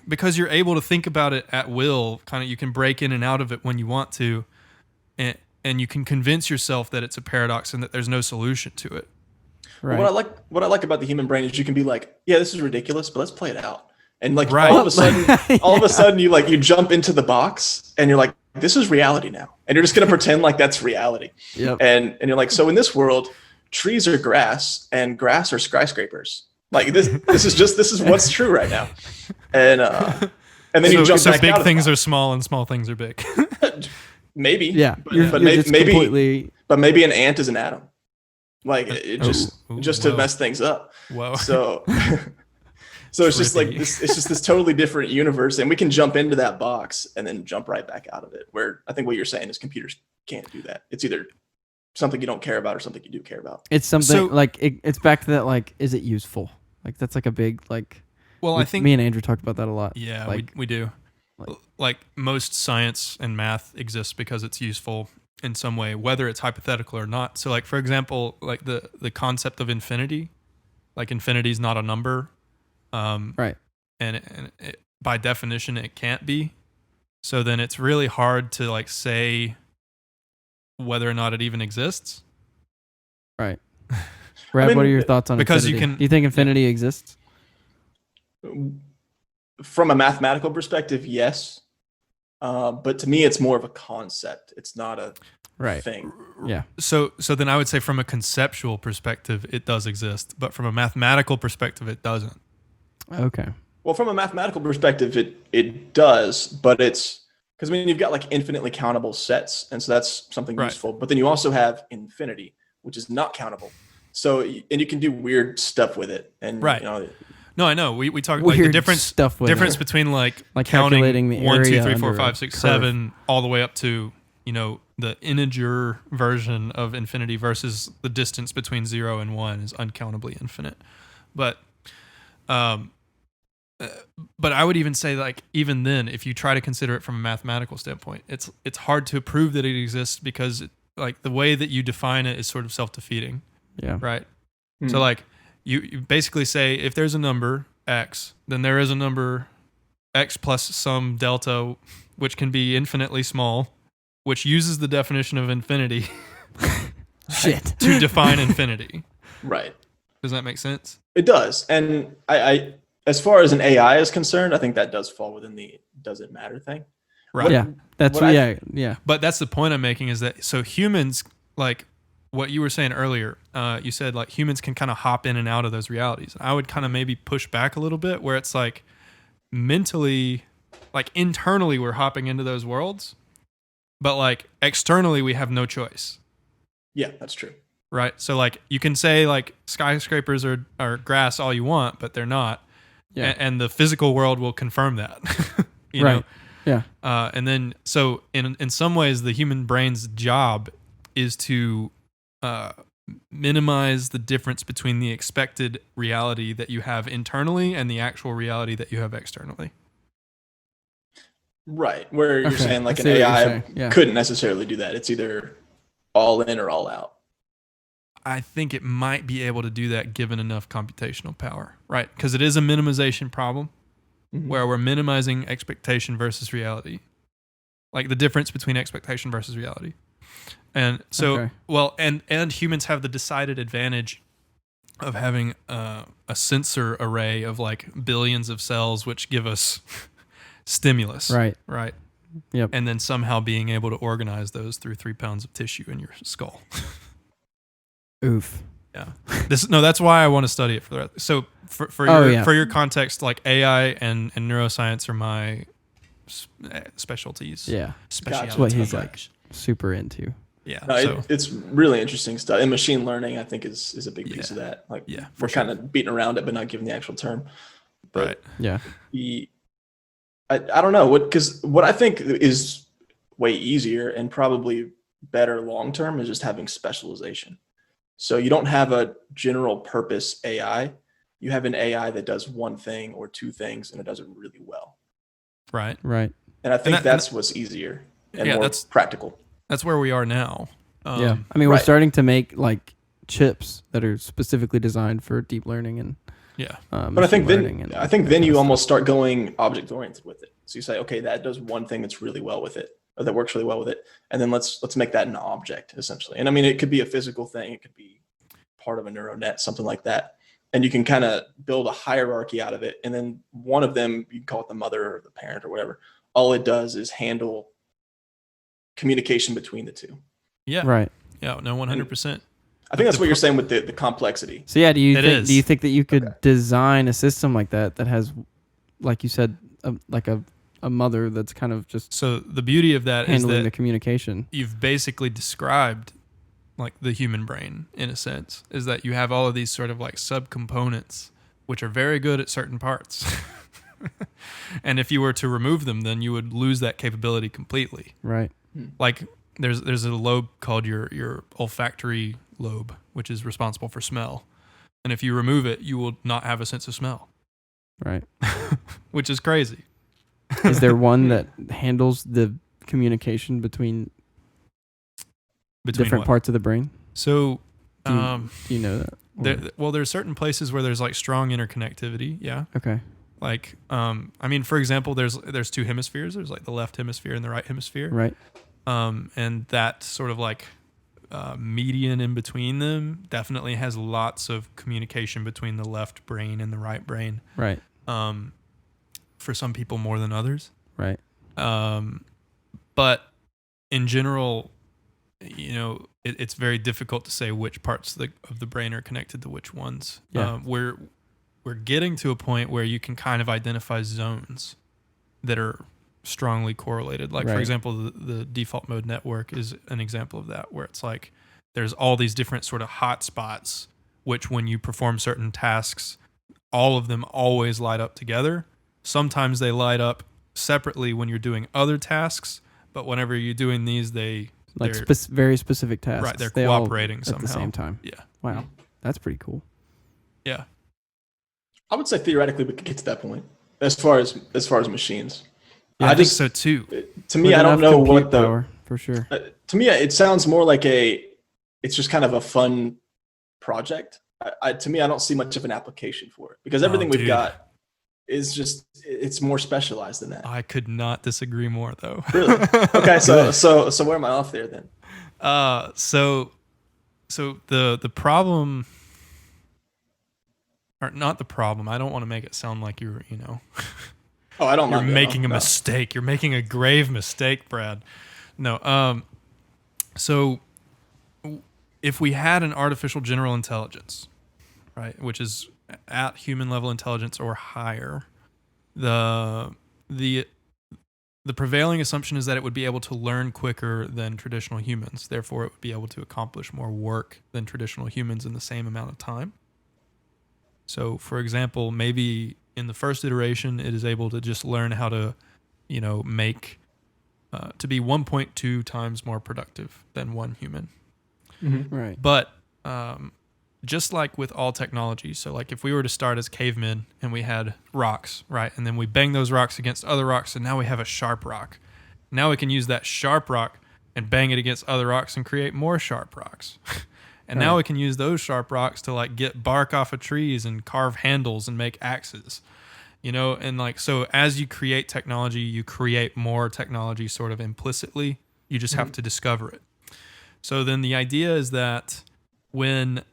because you're able to think about it at will, kind of you can break in and out of it when you want to, and you can convince yourself that it's a paradox and that there's no solution to it. Right. What I like about the human brain is you can be like, yeah, this is ridiculous, but let's play it out. And like Right. all of a sudden you jump into the box and you're like, this is reality now. And you're just gonna pretend like that's reality. Yep. And you're like, so in this world, trees are grass and grass are skyscrapers. Like this is what's true right now. And then you jump back big out of things the are small and small things are big. maybe. Yeah. But maybe an ant is an atom. Like it just to mess things up. Whoa. So it's just like Trippy. it's just this totally different universe, and we can jump into that box and then jump right back out of it. Where I think what you're saying is computers can't do that. It's either something you don't care about or something you do care about. It's something like it's back to that, like, is it useful? Like that's like a big like. Well, I think me and Andrew talked about that a lot. Yeah, like, we do. Like most science and math exists because it's useful in some way, whether it's hypothetical or not. So like, for example, like the concept of infinity, like infinity is not a number. Right. And it, by definition, it can't be. So then it's really hard to like say whether or not it even exists. Right. Brad, what are your thoughts on because infinity? Do you think infinity exists? From a mathematical perspective, yes. But to me, it's more of a concept. It's not a thing. Yeah. So then I would say from a conceptual perspective, it does exist. But from a mathematical perspective, it doesn't. Okay. Well, from a mathematical perspective, it does, but it's because you've got like infinitely countable sets, and so that's something useful. But then you also have infinity, which is not countable. So and you can do weird stuff with it, and No, I know. We talk weird like the difference between like counting calculating the 1, 2, area 3, 4, under 5, a 6, curve. 7, all the way up to the integer version of infinity versus the distance between 0 and 1 is uncountably infinite. But I would even say, like, even then, if you try to consider it from a mathematical standpoint, it's hard to prove that it exists because like the way that you define it is sort of self-defeating. Yeah. Right. Mm-hmm. So like you basically say if there's a number x, then there is a number x plus some delta, which can be infinitely small, which uses the definition of infinity Shit. to define infinity. Right. Does that make sense? It does. And I as far as an AI is concerned, I think that does fall within the does it matter thing. Right. Yeah. That's what yeah. But that's the point I'm making is that so humans, like what you were saying earlier, you said like humans can kind of hop in and out of those realities. I would kind of maybe push back a little bit where it's like mentally, like internally we're hopping into those worlds, but like externally we have no choice. Yeah, that's true. Right. So like you can say like skyscrapers are grass all you want, but they're not. Yeah. And the physical world will confirm that. you Right. know? Yeah. And then so in some ways the human brain's job is to minimize the difference between the expected reality that you have internally and the actual reality that you have externally. Right. Where you're saying like an AI couldn't necessarily do that. It's either all in or all out. I think it might be able to do that given enough computational power, right? Because it is a minimization problem where we're minimizing expectation versus reality, like the difference between expectation versus reality. And so, well, and humans have the decided advantage of having a sensor array of like billions of cells, which give us stimulus. Right. Yep. And then somehow being able to organize those through 3 pounds of tissue in your skull. Oof. Yeah. That's why I want to study it for the rest. So for your context, like AI and neuroscience are my specialties. Yeah. Specialties. That's what he's like super into. Yeah. No, So it's really interesting stuff. And machine learning, I think, is a big piece of that. Like, Yeah, for we're sure. kind of beating around it, but not giving the actual term. But right. Yeah. I don't know because what I think is way easier and probably better long term is just having specialization. So you don't have a general purpose AI. You have an AI that does one thing or two things and it does it really well. Right. Right. And I think that's what's easier and more practical. That's where we are now. Yeah. I mean, we're Right. starting to make like chips that are specifically designed for deep learning and Yeah. But I think then you almost stuff. start going object oriented with it. So you say, okay, that does one thing that's really well with it, or that works really well with it, and then let's make that an object essentially. And I mean, it could be a physical thing, it could be part of a neural net, something like that. And you can kind of build a hierarchy out of it. And then one of them, you can call it the mother or the parent or whatever. All it does is handle communication between the two. Yeah. Right. Yeah. No, 100%. I think that's what you're saying with the complexity. So yeah, do you think that you could Okay. design a system like that has, like you said, like a mother that's kind of just So the beauty of that is handling the that communication? you've basically described like the human brain in a sense, is that you have all of these sort of like subcomponents which are very good at certain parts. And if you were to remove them, then you would lose that capability completely. Right. Like there's a lobe called your olfactory lobe, which is responsible for smell. And if you remove it, you will not have a sense of smell, Right. which is crazy. Is there one that handles the communication between different what? parts of the brain? So, Do you know that? there's certain places where there's like strong interconnectivity. Yeah. Okay. Like, I mean, for example, there's two hemispheres. There's like the left hemisphere and the right hemisphere. Right. And that sort of like median in between them definitely has lots of communication between the left brain and the right brain. Right. For some people more than others. Right. But in general, you know, it's very difficult to say which parts of the brain are connected to which ones. Yeah. We're getting to a point where you can kind of identify zones that are strongly correlated. Like, for example, the default mode network is an example of that, where it's like there's all these different sort of hot spots, which when you perform certain tasks, all of them always light up together. Sometimes they light up separately when you're doing other tasks, but whenever you're doing these, they're very specific tasks. Right, they're They all cooperating somehow at the same time. Yeah. Wow, that's pretty cool. Yeah. I would say theoretically we could get to that point as far as machines. Yeah, I think so too. To me, With I don't enough know what compute the power, for sure. to me it sounds more like it's just kind of a fun project. To me, I don't see much of an application for it because everything we've got is just it's more specialized than that. I could not disagree more, though. Really? Okay, so where am I off there then? So the problem, or not the problem. I don't want to make it sound like you're, Oh, I don't. You're mind making that. a mistake. You're making a grave mistake, Brad. No. So if we had an artificial general intelligence, right, which is at human level intelligence or higher, the prevailing assumption is that it would be able to learn quicker than traditional humans. Therefore, it would be able to accomplish more work than traditional humans in the same amount of time. So, for example, maybe in the first iteration, it is able to just learn how to, make to be 1.2 times more productive than one human. Mm-hmm. Right. But just like with all technology, so like if we were to start as cavemen and we had rocks, right, and then we bang those rocks against other rocks, and now we have a sharp rock. Now we can use that sharp rock and bang it against other rocks and create more sharp rocks. And now we can use those sharp rocks to like get bark off of trees and carve handles and make axes. And like, so as you create technology, you create more technology sort of implicitly. You just have to discover it. So then the idea is that when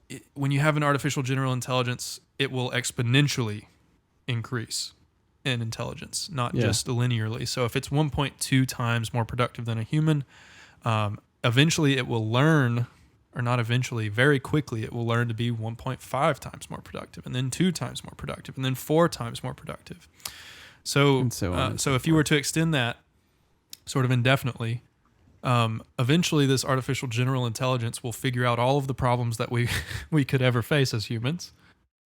you have an artificial general intelligence, it will exponentially increase in intelligence, not just linearly. So if it's 1.2 times more productive than a human, eventually it will learn, or not eventually, very quickly it will learn to be 1.5 times more productive, and then 2 times more productive, and then 4 times more productive. So, And so on and so if you were to extend that sort of indefinitely, eventually this artificial general intelligence will figure out all of the problems that we could ever face as humans,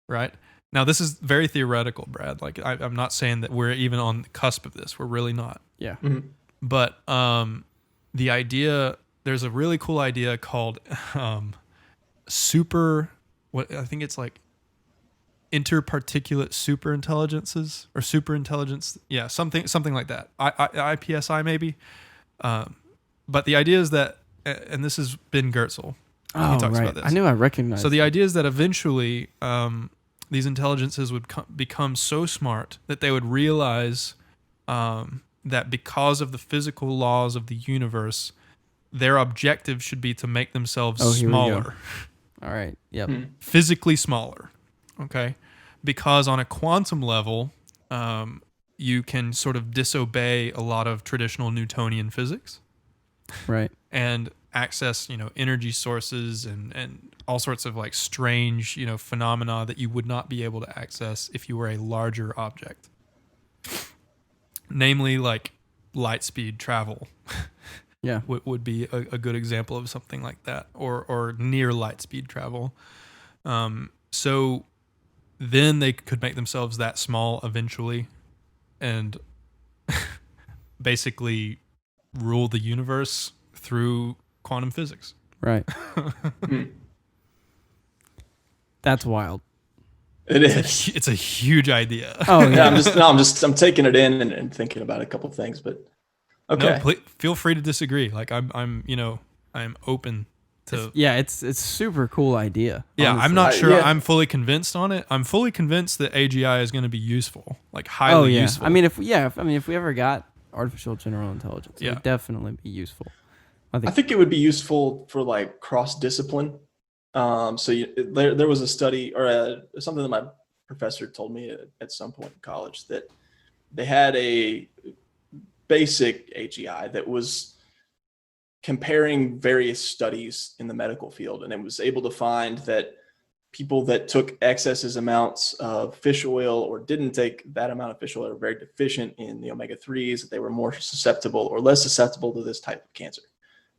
right? Now, this is very theoretical, Brad. Like, I'm not saying that we're even on the cusp of this. We're really not. Yeah. Mm-hmm. But the idea, there's a really cool idea called I think it's like interparticulate superintelligences or superintelligence. Yeah, something like that. IPSI maybe. But the idea is that, and this is Ben Goertzel. He talks about this. I knew I recognized. So the idea is that eventually these intelligences would become so smart that they would realize that because of the physical laws of the universe, their objective should be to make themselves smaller. All right. Yep. Physically smaller. Okay. Because on a quantum level, you can sort of disobey a lot of traditional Newtonian physics. Right. And access, energy sources and all sorts of like strange, phenomena that you would not be able to access if you were a larger object. Namely, like light speed travel. Yeah. would be a good example of something like that, or near light speed travel. So then they could make themselves that small eventually and basically rule the universe through quantum physics. Right. That's wild. It is. It's a huge idea. Oh yeah. I'm taking it in and thinking about a couple things, but okay. No, feel free to disagree. Like I'm open to. It's a super cool idea. Yeah, honestly. I'm not sure yeah. I'm fully convinced on it. I'm fully convinced that AGI is going to be useful, like highly useful. I mean, if we ever got artificial general intelligence, it would definitely be useful. I think it would be useful for like cross discipline. There was a study or something that my professor told me at some point in college that they had a basic AGI that was comparing various studies in the medical field, and it was able to find that people that took excess amounts of fish oil or didn't take that amount of fish oil are very deficient in the omega-3s, that they were more susceptible or less susceptible to this type of cancer.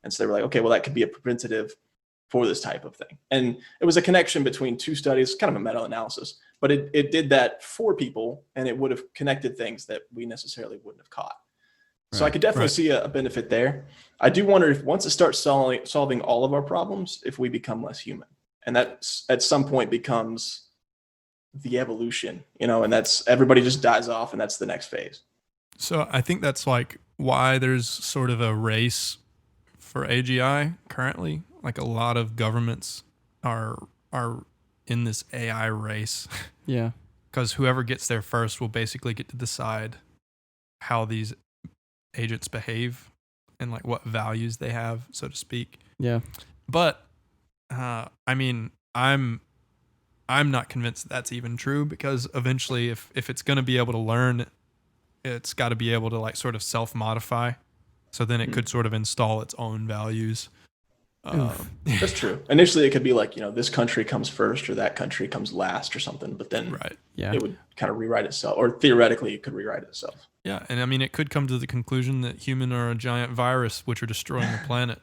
And so they were like, okay, well, that could be a preventative for this type of thing. And it was a connection between two studies, kind of a meta-analysis, but it did that for people, and it would have connected things that we necessarily wouldn't have caught. So I could definitely see a benefit there. I do wonder if once it starts solving all of our problems, if we become less human. And that at some point becomes the evolution, and that's everybody just dies off, and that's the next phase. So I think that's like why there's sort of a race for AGI currently. Like a lot of governments are in this AI race. Yeah. Because whoever gets there first will basically get to decide how these agents behave and like what values they have, so to speak. Yeah. But I mean, I'm not convinced that's even true, because eventually if it's going to be able to learn, it's got to be able to like sort of self-modify. So then it could sort of install its own values. That's true. Initially, it could be like, this country comes first or that country comes last or something, but then it would kind of rewrite itself, or theoretically it could rewrite itself. Yeah. And I mean, it could come to the conclusion that humans are a giant virus which are destroying the planet.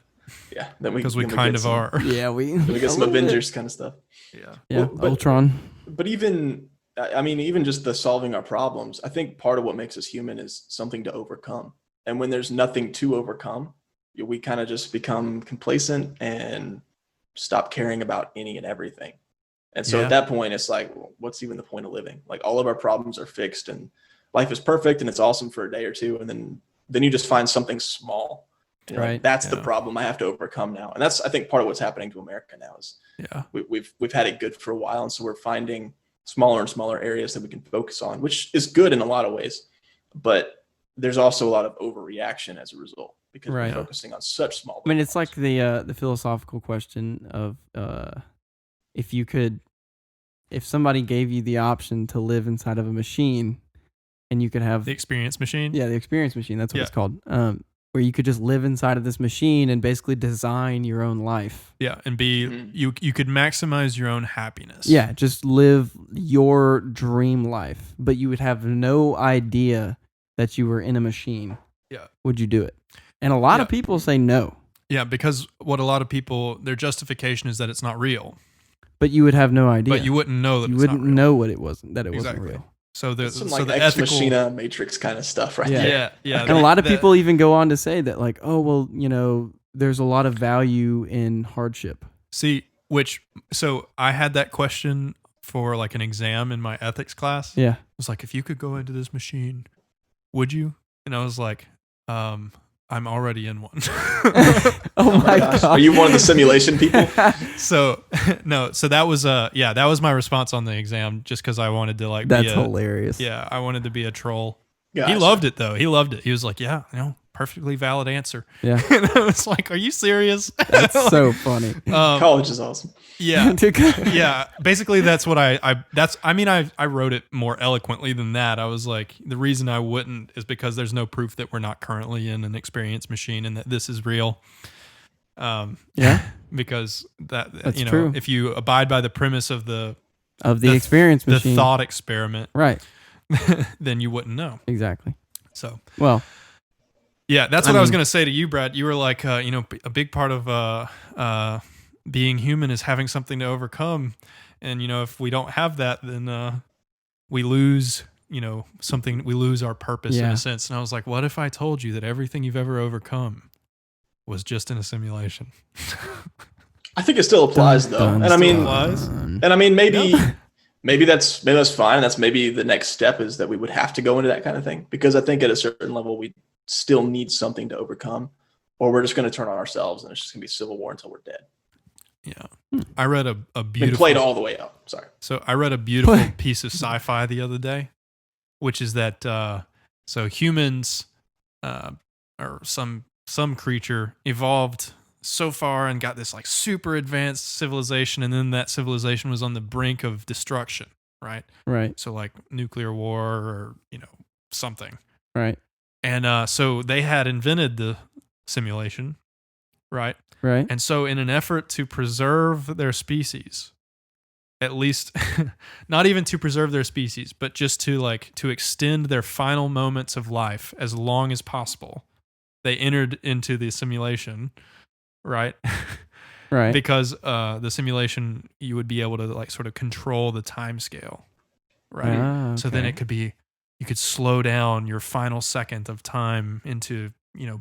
Yeah. Because we kind of are. Yeah. We get some Avengers kind of stuff. Yeah. Yeah. Ultron. But even just the solving our problems, I think part of what makes us human is something to overcome. And when there's nothing to overcome, we kind of just become complacent and stop caring about any and everything. And so at that point, it's like, well, what's even the point of living? Like all of our problems are fixed and life is perfect and it's awesome for a day or two. And then you just find something small. Like, that's the problem I have to overcome now. And that's, I think, part of what's happening to America now is we've had it good for a while. And so we're finding smaller and smaller areas that we can focus on, which is good in a lot of ways. But there's also a lot of overreaction as a result, because we're focusing on such small. I mean, it's like the philosophical question of if somebody gave you the option to live inside of a machine, and you could have the experience machine. Yeah, the experience machine. That's what it's called. Where you could just live inside of this machine and basically design your own life. Yeah, and you could maximize your own happiness. Yeah, just live your dream life, but you would have no idea that you were in a machine. Yeah. Would you do it? And a lot of people say no. Yeah, because what a lot of people, their justification is that it's not real. But you would have no idea. But you wouldn't know that you it's wouldn't not real. know what it wasn't, that it Exactly. wasn't real. So the some so like the Ex ethical Machina Matrix kind of stuff right there. Yeah. And a lot of people even go on to say that, like, oh, well, you know, there's a lot of value in hardship. See, so I had that question for like an exam in my ethics class. Yeah. It was like, if you could go into this machine, would you? And I was like, I'm already in one. Oh my gosh. Are you one of the simulation people? So that was that was my response on the exam, just because I wanted to like That's hilarious. Yeah, I wanted to be a troll. Gotcha. He loved it though. He loved it. He was like, yeah, perfectly valid answer. Yeah. And I was like, are you serious? That's so funny. College is awesome. Yeah. Yeah. Basically that's what I wrote it more eloquently than that. I was like, the reason I wouldn't is because there's no proof that we're not currently in an experience machine and that this is real. Yeah. Because that's true. if you abide by the premise of the experience machine, the thought experiment, right, then you wouldn't know. Exactly. So, well, yeah, that's what I was going to say to you, Brad. You were like, a big part of being human is having something to overcome. And, if we don't have that, then we lose, something, we lose our purpose in a sense. And I was like, what if I told you that everything you've ever overcome was just in a simulation? I think it still applies though. And I mean, maybe that's fine. That's maybe the next step, is that we would have to go into that kind of thing, because I think at a certain level we still need something to overcome, or we're just going to turn on ourselves and it's just going to be civil war until we're dead. Yeah. I read a beautiful... Been played all the way out. Sorry. So I read a beautiful piece of sci-fi the other day, which is that so humans or some creature evolved so far and got this like super advanced civilization, and then that civilization was on the brink of destruction, right? Right. So like nuclear war or, something. Right. And so they had invented the simulation, right? Right. And so in an effort to preserve their species, at least not even to preserve their species, but just to extend their final moments of life as long as possible, they entered into the simulation, right? Right. Because the simulation, you would be able to like sort of control the time scale, right? Okay. So then you could slow down your final second of time into,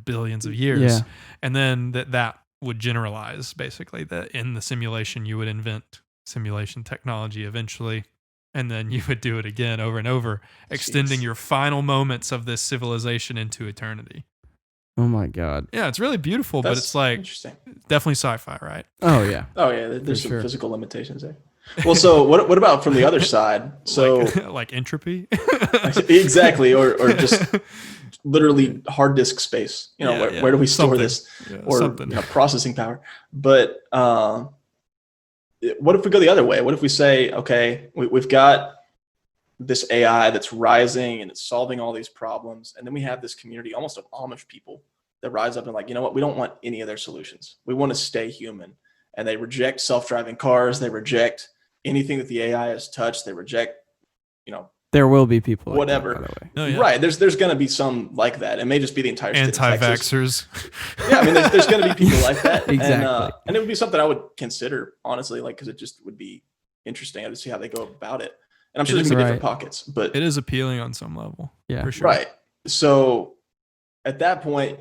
billions of years. Yeah. And then that would generalize, basically, that in the simulation you would invent simulation technology eventually, and then you would do it again over and over, extending your final moments of this civilization into eternity. Oh my God. Yeah, it's really beautiful, but it's like definitely sci-fi, right? Oh yeah. Oh yeah. There's some physical limitations there. Well, so what about from the other side? So like entropy, exactly, or just literally hard disk space. Where do we store this, or processing power? But what if we go the other way? What if we say, okay, we've got this AI that's rising and it's solving all these problems, and then we have this community almost of Amish people that rise up and like, you know what, we don't want any of their solutions. We want to stay human, and they reject self-driving cars. They reject anything that the AI has touched. They reject, there will be people whatever. Like that, by the way. Oh, yeah. Right. There's going to be some like that. It may just be the entire state of Texas. Anti-vaxxers. Yeah, I mean, there's going to be people like that. Exactly. And it would be something I would consider, honestly, like, because it just would be interesting to see how they go about it. And I'm sure there's going to be different pockets, but it is appealing on some level. Yeah, for sure. Right. So at that point,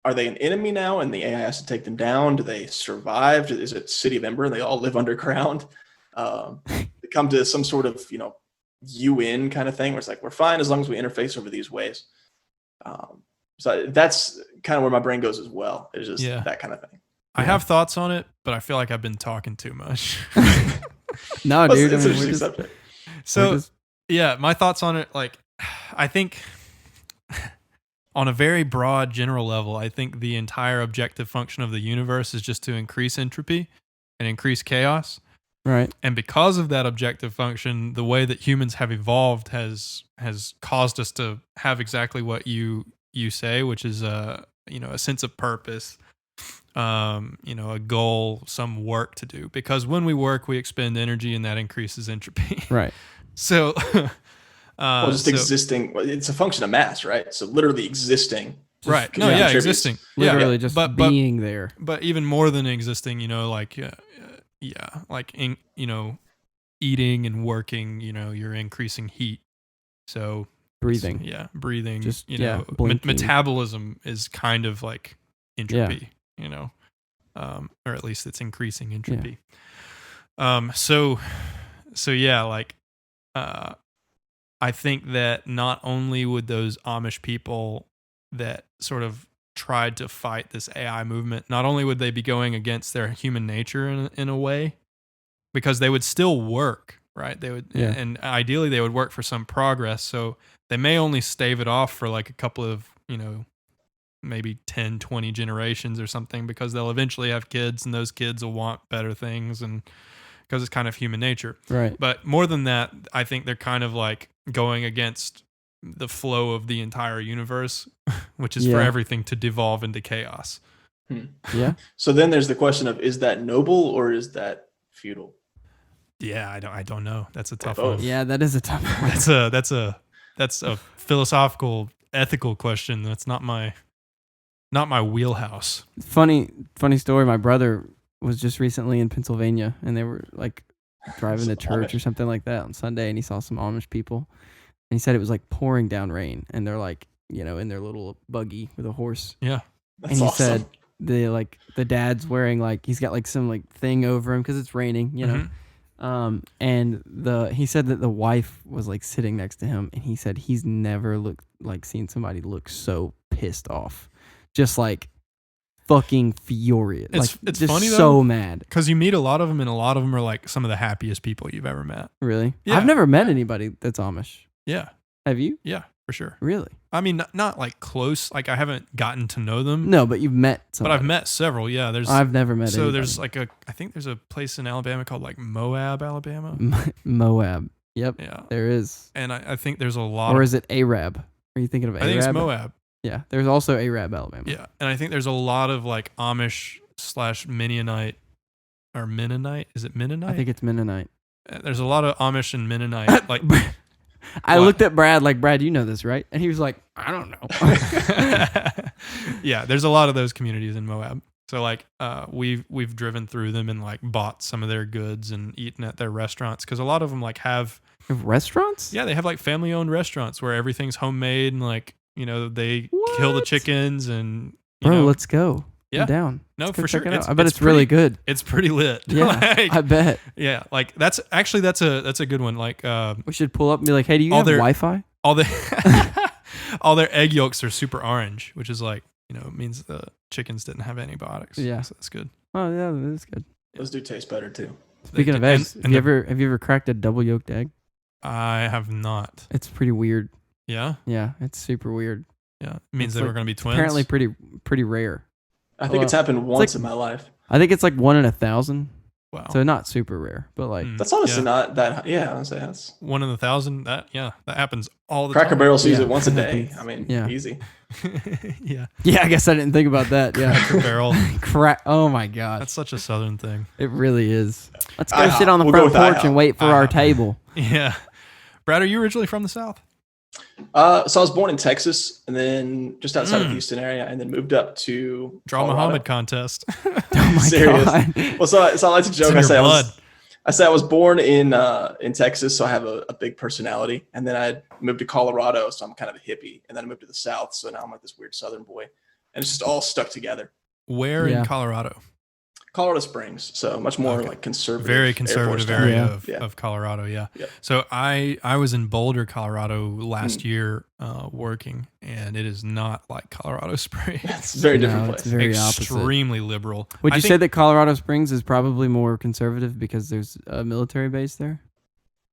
are they an enemy now and the AI has to take them down? Do they survive? Is it City of Ember and they all live underground? They come to some sort of, UN kind of thing where it's like, we're fine as long as we interface over these ways. So that's kind of where my brain goes as well. It's just that kind of thing. I have thoughts on it, but I feel like I've been talking too much. No, dude. It's an interesting subject. So, my thoughts on it, like, I think on a very broad general level, I think the entire objective function of the universe is just to increase entropy and increase chaos. Right. And because of that objective function, the way that humans have evolved has caused us to have exactly what you say, which is a sense of purpose, a goal, some work to do. Because when we work, we expend energy, and that increases entropy. Right. So, existing. It's a function of mass, right? So literally existing right. No, yeah, contributes. existing. Literally Yeah. just but being there. but even more than existing, like like eating and working, you're increasing heat. So Breathing. breathing. Just, blinking. Metabolism is kind of like entropy, or at least it's increasing entropy. So yeah, like I think that not only would those Amish people that sort of tried to fight this AI movement, not only would they be going against their human nature in a way, because they would still work, right? They would, and ideally they would work for some progress. So they may only stave it off for like a couple of, maybe 10, 20 generations or something, because they'll eventually have kids and those kids will want better things, and because it's kind of human nature. Right. But more than that, I think they're kind of like going against the flow of the entire universe, which is for everything to devolve into chaos. Yeah. So then there's the question of, is that noble or is that feudal? Yeah, I don't know. That's a tough both. one. Yeah, that is a tough one. That's a philosophical, ethical question. That's not my wheelhouse. Funny story. My brother was just recently in Pennsylvania, and they were like driving to church or something like that on Sunday, and he saw some Amish people, and he said it was like pouring down rain, and they're like, in their little buggy with a horse. Yeah. That's and he awesome. said the dad's wearing like, he's got like some like thing over him because it's raining, and he said that the wife was like sitting next to him, and he said he's never seen somebody look so pissed off, just like fucking furious. It's just funny though, so mad. because you meet a lot of them, and a lot of them are like some of the happiest people you've ever met. Really? Yeah. I've never met anybody that's Amish. Yeah. Have you? Yeah, for sure. Really? I mean, not like close. Like I haven't gotten to know them. No, but you've met But somebody. I've met several. Yeah. I've never met anybody. there's like I think there's a place in Alabama called like Moab, Alabama. Moab. Yep. Yeah. There is. And I think there's a lot Or is it Arab? Are you thinking of Arab? I think it's Moab. Yeah. There's also Arab, Alabama. Yeah. And I think there's a lot of like Amish / Mennonite or Mennonite. Is it Mennonite? I think it's Mennonite. There's a lot of Amish and Mennonite. Like I What? looked at Brad like, Brad, you know this, right? And he was like, I don't know. yeah, there's a lot of those communities in Moab. So like we've driven through them and like bought some of their goods and eaten at their restaurants, because a lot of them like have Restaurants? they have like family owned restaurants where everything's homemade, and like they kill the What? chickens and Bro, let's go. Yeah. I'm down. No, Let's go for check sure. it out. I bet it's really good. It's pretty lit. Yeah, Like, I bet. yeah, like that's a good one. Like We should pull up and be like, hey, do you all have their- Wi-Fi? all their egg yolks are super orange, which is like it means the chickens didn't have antibiotics. Yeah. So that's good. Oh, yeah, that's good. Those do taste better too. Speaking of And- eggs, and have you ever cracked a double yolked egg? I have not. It's pretty weird. Yeah. Yeah, it's super weird. Yeah. It means It's they were like- going to be twins. Apparently pretty rare. I think it's happened once in my life. I think it's like 1 in 1,000. Wow. So not super rare, but like Mm. That's honestly Yeah. not that. Yeah, honestly, that's 1 in 1,000. That happens all the Cracker time. Barrel sees Yeah. it once a day. I mean, Yeah. easy. yeah. yeah, I guess I didn't think about that. Yeah. Cracker Barrel. Oh my gosh. That's such a southern thing. It really is. Let's go IHOP. sit on the We'll go front with porch IHOP. and wait for our IHOP. table. Yeah. Brad, are you originally from the South? So I was born in Texas, and then just outside of the Houston area, and then moved up to Draw Colorado. Muhammad contest. Oh my Serious. god. Well, so I like to joke. in I your say blood. I say I was born in Texas, so I have a big personality, and then I moved to Colorado, so I'm kind of a hippie, and then I moved to the South, so now I'm like this weird Southern boy, and it's just all stuck together. Where Yeah. in Colorado? Colorado Springs, so much more Okay. like conservative, Very Air conservative Force town. area Yeah. of Colorado. Yeah. Yep. So I was in Boulder, Colorado last year working, and it is not like Colorado Springs. It's a very different No, place. it's very opposite. Extremely liberal. Would I you think- say that Colorado Springs is probably more conservative because there's a military base there?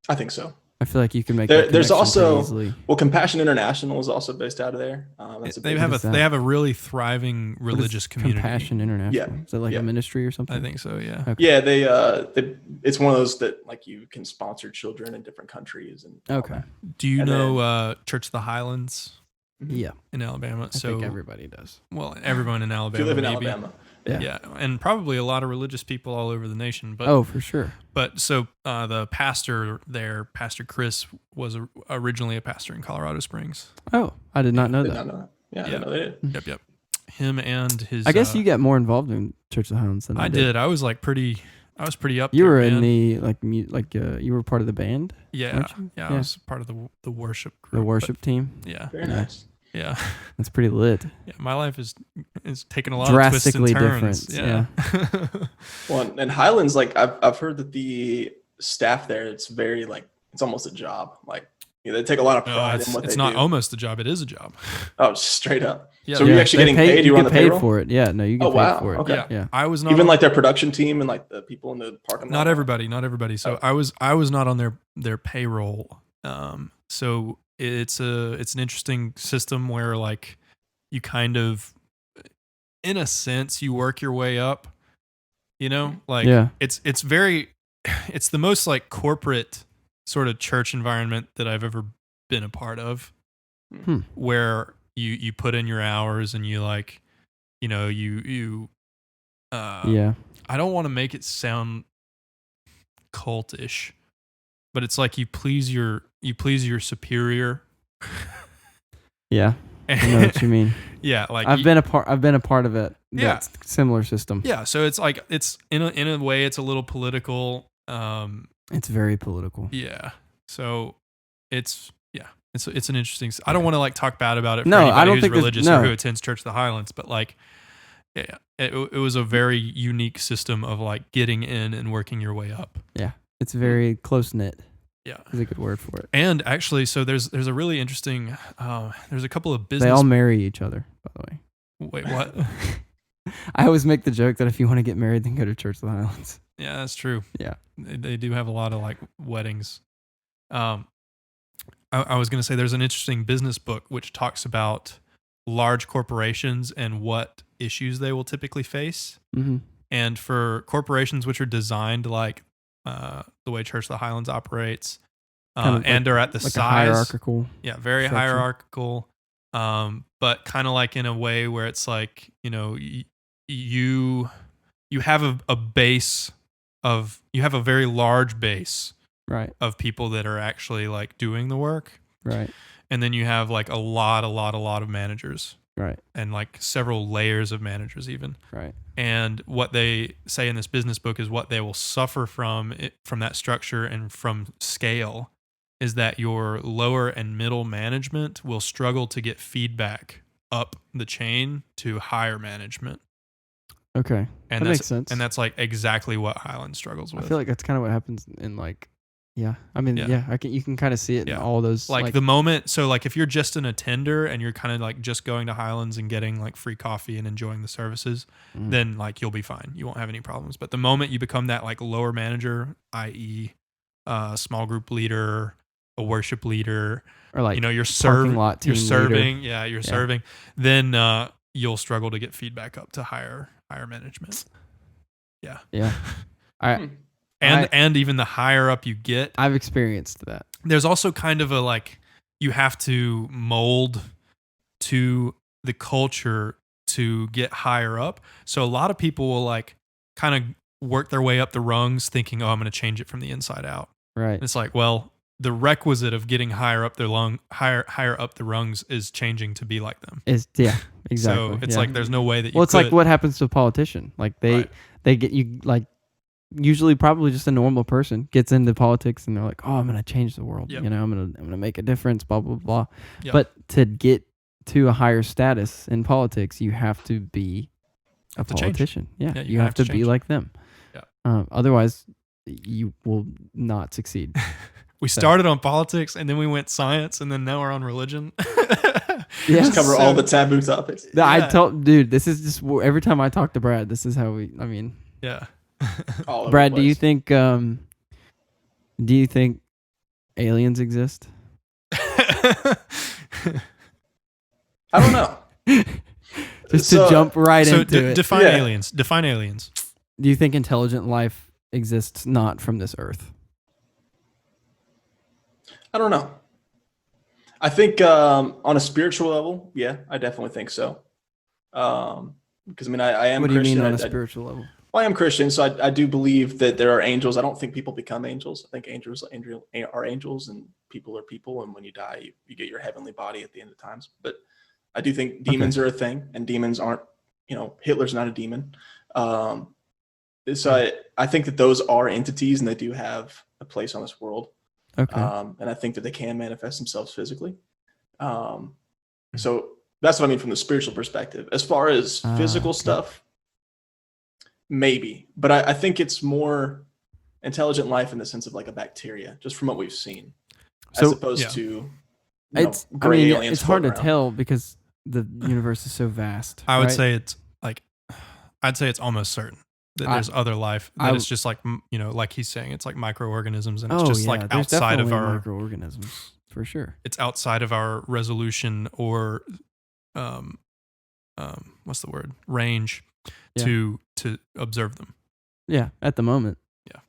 I think so. I feel like you can make There- that there's connection pretty also- easily. Well, Compassion International is also based out of there. That's a they big have is that? they have a really thriving What is religious community. Compassion International. Yeah. Is that like Yeah. a ministry or something? I think so. Yeah. Okay. Yeah, they it's one of those that like you can sponsor children in different countries and all Okay. that. Do you And know Church of the Highlands Yeah. in Alabama? I so think everybody does. well, everyone in If Alabama. you live in maybe. Alabama, Yeah, and probably a lot of religious people all over the nation. But Oh, for sure. But so the pastor there, Pastor Chris, was originally a pastor in Colorado Springs. Oh, I did not know did that. not know that. Yeah, I didn't know they did. Yep. Him and his. I guess you got more involved in Church of the Highlands than I did. I was like pretty. I was pretty up. You there, were man. in the you were part of the band. Yeah. I was part of the worship group. The worship team. Yeah. Very nice. Yeah. That's pretty lit. Yeah. My life is taking a lot drastically of twists and turns. different. Yeah. Well, and Highlands, like I've heard that the staff there, it's very like it's almost a job. Like they take a lot of pride in what they do. It's not almost a job; it is a job. Oh, straight up. Yeah. So are you actually getting paid? You on the paid payroll for it? Yeah. No, you get paid for it. Okay. Yeah. I was not even like their production team and like the people in the parking lot. Not everybody. So I was not on their payroll. So it's an interesting system where like you kind of, in a sense, you work your way up. You know, like it's the most like corporate sort of church environment that I've ever been a part of, where you put in your hours and you like, you know, I don't want to make it sound cultish, but it's like you please your superior. Yeah. I know what you mean. Yeah, like I've been a part of it. Yeah. That's similar system. Yeah, so it's like it's in a way it's a little political. It's very political. Yeah. So it's an interesting. I don't want to like talk bad about it for No, anybody I don't who's think religious or who attends Church of the Highlands, but like it was a very unique system of like getting in and working your way up. Yeah. It's very close knit. Yeah. Is a good word for it. And actually, so there's a really interesting there's a couple of business. They all marry each other, by the way. Wait, what? I always make the joke that if you want to get married, then go to Church of the Highlands. Yeah, that's true. Yeah. They do have a lot of like weddings. I was going to say there's an interesting business book which talks about large corporations and what issues they will typically face. Mm-hmm. And for corporations which are designed like the way Church of the Highlands operates, and are at the like size, hierarchical. Yeah, very structure. hierarchical. But kind of like in a way where it's like, you know, you have a base of, you have a very large base, right, of people that are actually like doing the work, right, and then you have like a lot of managers, right, and like several layers of managers even, right. And what they say in this business book is what they will suffer from that structure and from scale is that your lower and middle management will struggle to get feedback up the chain to higher management. Okay, And that that's, makes sense. And that's like exactly what Highland struggles with. I feel like that's kind of what happens in like, yeah. I mean, Yeah. you can kind of see it in all those. Like the moment, so like if you're just an attender and you're kind of like just going to Highlands and getting like free coffee and enjoying the services, then like you'll be fine. You won't have any problems. But the moment you become that like lower manager, i.e., small group leader, a worship leader, or like, you know, you're parking lot team you're serving, leader. you're serving, then you'll struggle to get feedback up to higher management. Yeah. Yeah. And even the higher up you get, I've experienced that. there's also kind of a like, you have to mold to the culture to get higher up. So a lot of people will like kind of work their way up the rungs thinking, oh, I'm going to change it from the inside out. Right. And it's like, well, the requisite of getting higher up higher up the rungs is changing to be like them. Yeah, exactly. So it's like there's no way that you it's like what happens to a politician. Like they get you like usually probably just a normal person gets into politics and they're like, oh, I'm gonna change the world. Yep. You know, I'm gonna make a difference. Blah blah blah. Yep. But to get to a higher status in politics, you have to be a to change. politician. Yeah, Yeah, you have to be change. like them. Yeah. Otherwise, you will not succeed. We started on politics and then we went science and then now we're on religion. Yeah, Just cover all the taboo topics. I told dude, this is just every time I talk to Brad, this is how we. I mean, Yeah. All over Brad, the do you place. think aliens exist? I don't know. Just to jump right So into it. define Yeah. aliens. Define aliens. Do you think intelligent life exists not from this earth? I don't know. I think on a spiritual level, yeah, I definitely think so. Because I mean, I am. What do you Christian. mean on a I- spiritual level? Well, I am Christian, so I do believe that there are angels. I don't think people become angels. I think angels are angels, and people are people. And when you die, you get your heavenly body at the end of times. But I do think demons are a thing, and demons aren't, Hitler's not a demon. So I think that those are entities, and they do have a place on this world. Okay. And I think that they can manifest themselves physically. So that's what I mean from the spiritual perspective. As far as physical stuff, maybe. But I think it's more intelligent life in the sense of like a bacteria, just from what we've seen, as opposed to gray aliens. It's hard to around. tell because the universe is so vast. I would right? say I'd say it's almost certain that there's other life. That it's just like, like he's saying, it's like microorganisms, and it's just like there's outside of our microorganisms for sure. It's outside of our resolution or, what's the word? Range to observe them. Yeah, at the moment. Yeah.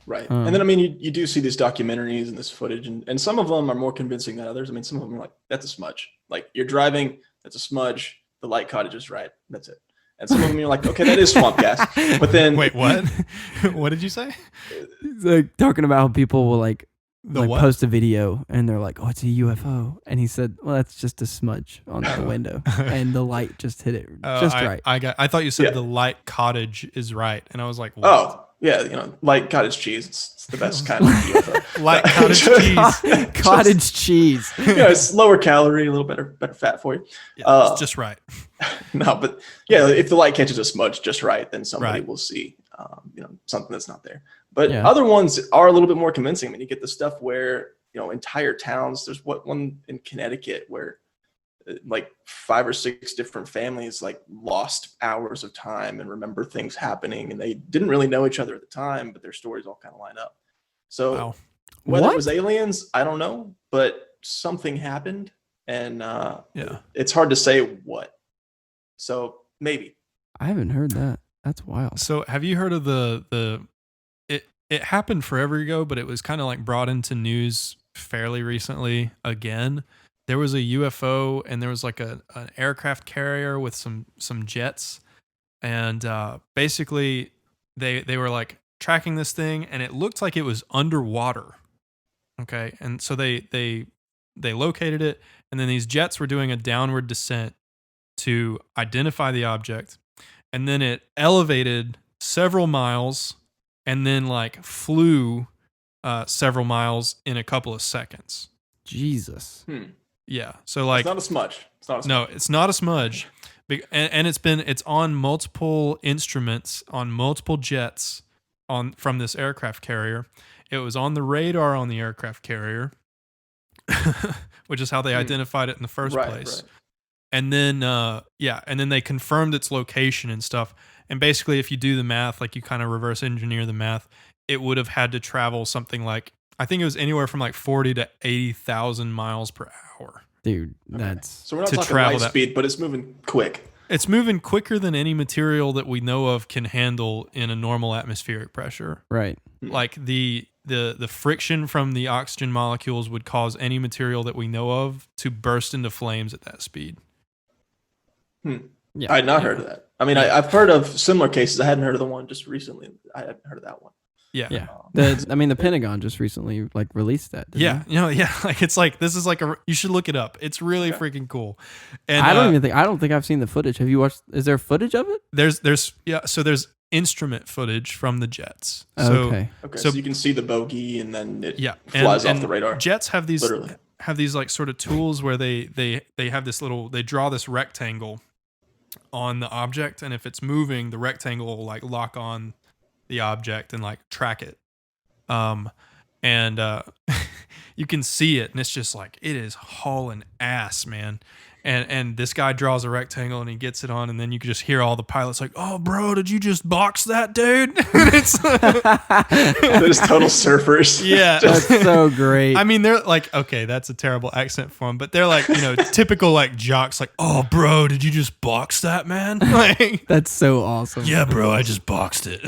Right. And then, I mean, you do see these documentaries and this footage, and some of them are more convincing than others. I mean, some of them are like, that's a smudge. Like, you're driving, that's a smudge. The light cottage is right. That's it. And some of them you're like, okay, that is swamp gas. But then... Wait, what? What did you say? It's like talking about how people will like what? post a video and they're like, oh, it's a UFO. And he said, well, that's just a smudge on the window. And the light just hit it right. I thought you said the light cottage is right. And I was like, what? Oh, yeah, light cottage cheese. It's the best kind of UFO. Light cottage cheese. Cottage cheese. It's lower calorie, a little better fat for you. Yeah, it's just right. No, but yeah, if the light catches a smudge just right, then somebody will see, something that's not there. But other ones are a little bit more convincing. I mean, you get the stuff where, entire towns. There's one in Connecticut where like 5 or 6 different families like lost hours of time and remember things happening, and they didn't really know each other at the time, but their stories all kind of line up. So whether it was aliens, I don't know, but something happened, and it's hard to say what. So maybe. I haven't heard that. That's wild. So have you heard of it happened forever ago, but it was kind of like brought into news fairly recently again. There was a UFO, and there was like an aircraft carrier with some jets, and basically they were like tracking this thing, and it looked like it was underwater. Okay, and so they located it, and then these jets were doing a downward descent to identify the object, and then it elevated several miles, and then like flew several miles in a couple of seconds. Jesus. Yeah. So like, it's not a smudge. No, it's not a smudge. And it's on multiple instruments, on multiple jets from this aircraft carrier. It was on the radar on the aircraft carrier, which is how they identified it in the first place. Right. And then, and then they confirmed its location and stuff. And basically, if you do the math, like you kind of reverse engineer the math, it would have had to travel something like, I think it was anywhere from like 40 to 80,000 miles per hour. Dude, that's... So we're not talking light speed, but it's moving quick. It's moving quicker than any material that we know of can handle in a normal atmospheric pressure. Right. Like the friction from the oxygen molecules would cause any material that we know of to burst into flames at that speed. Yeah. I had not heard of that. I mean, I've heard of similar cases. I hadn't heard of the one just recently. I hadn't heard of that one. Yeah. Yeah. The Pentagon just recently like released that. Like it's like, this is like you should look it up. It's really freaking cool. And I don't think I've seen the footage. Have you watched? Is there footage of it? So there's instrument footage from the jets. Okay. So you can see the bogey, and then it flies off the radar. Jets have these like sort of tools where they have this they draw this rectangle on the object, and if it's moving, the rectangle will like lock on the object and like track it. You can see it, and it's just like, it is hauling ass, man. And this guy draws a rectangle and he gets it on, and then you can just hear all the pilots like, "Oh, bro, did you just box that, dude?" It's those total surfers. Yeah, that's so great. I mean, they're like, okay, that's a terrible accent for them, but they're like, typical like jocks, like, "Oh, bro, did you just box that, man?" Like, that's so awesome. Yeah, bro, I just boxed it.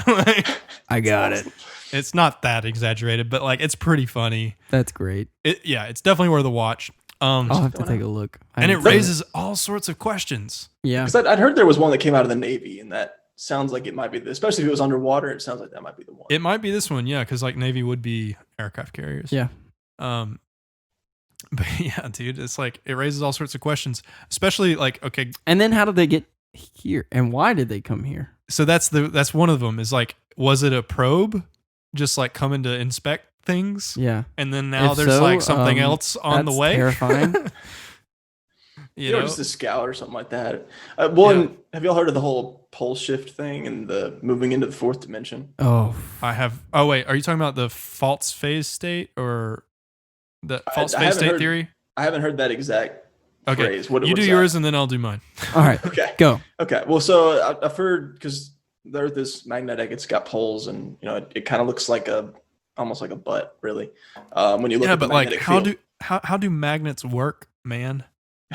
I got it. It's not that exaggerated, but like, it's pretty funny. That's great. It's definitely worth a watch. I'll have to take a look. And it raises all sorts of questions. Yeah. Because I'd heard there was one that came out of the Navy, and that sounds like it might be, especially if it was underwater, it sounds like that might be the one. It might be this one, yeah, because like Navy would be aircraft carriers. Yeah. But yeah, dude, it's like it raises all sorts of questions, especially like, okay, And then how did they get here? And why did they come here? so that's one of them is like, was it a probe just like coming to inspect things? Yeah. And then now If there's so, like something else on the that's way. terrifying. you know, just a scout or something like that. Yeah. Have y'all heard of the whole pole shift thing and the moving into the fourth dimension? Oh, I have. Oh wait, are you talking about the false phase state or the false I phase haven't state heard- theory? I haven't heard that exact Okay, phrase. What you do what's yours that? and then I'll do mine. all right. Okay. Go. Okay. Well, so I've heard because the Earth is magnetic. It's got poles, and it kind of looks like almost like a butt, really. When you look Yeah, at the but like, magnetic how field. how do magnets work, man?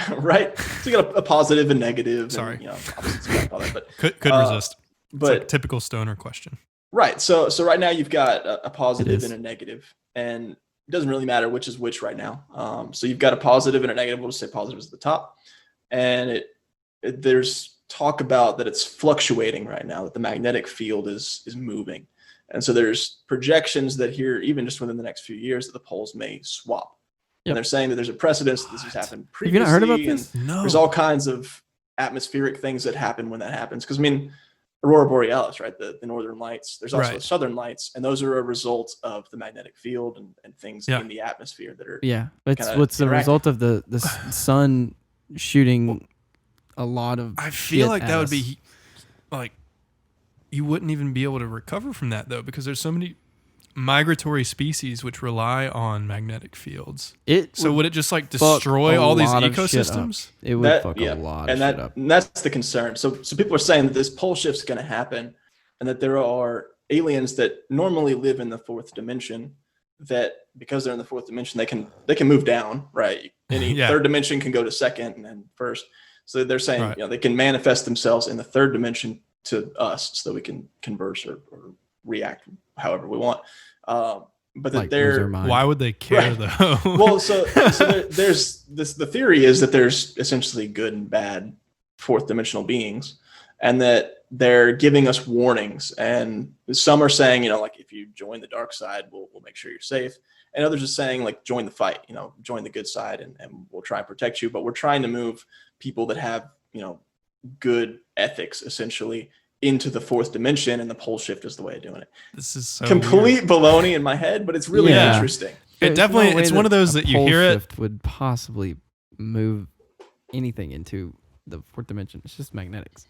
Right? So you got a positive and negative. Sorry. And, opposites attract all that, but Could resist. It's but like typical stoner question. right. So right now you've got a positive is. and a negative, and it doesn't really matter which is which right now. So you've got a positive and a negative. We'll just say positive is at the top, and there's talk about that it's fluctuating right now, that the magnetic field is moving, and so there's projections that here, even just within the next few years, that the poles may swap. Yep. And they're saying that there's a precedence that this has happened Have previously. you not heard about and this? No. There's all kinds of atmospheric things that happen when that happens. Because I mean, Aurora Borealis, right? The northern lights. There's also Right. the southern lights, and those are a result of the magnetic field and things Yeah. in the atmosphere that are. Yeah. It's kinda what's the interact. result of the sun shooting a lot of I feel shit like at that would us. be like you wouldn't even be able to recover from that though, because there's so many migratory species which rely on magnetic fields. So would it just like fuck destroy a all these lot of shit up. ecosystems? It would fuck a lot of and shit up. and that's the concern. So people are saying that this pole shift's going to happen, and that there are aliens that normally live in the fourth dimension that because they're in the fourth dimension they can move down, right? Any Yeah. third dimension can go to second and then first. So they're saying Right. they can manifest themselves in the third dimension to us so that we can converse or react however we want. But that Like, lose their mind. Why would they care Right. though? well, so there's this. The theory is that there's essentially good and bad fourth dimensional beings, and that they're giving us warnings. And some are saying, like if you join the dark side, we'll make sure you're safe. And others are saying like join the fight, join the good side, and we'll try and protect you. But we're trying to move people that have good ethics essentially into the fourth dimension, and the pole shift is the way of doing it. This is so Complete baloney in my head, but it's really Yeah. interesting. It There's definitely no way it's one of those that you pole hear it. shift would possibly move anything into the fourth dimension. It's just magnetics.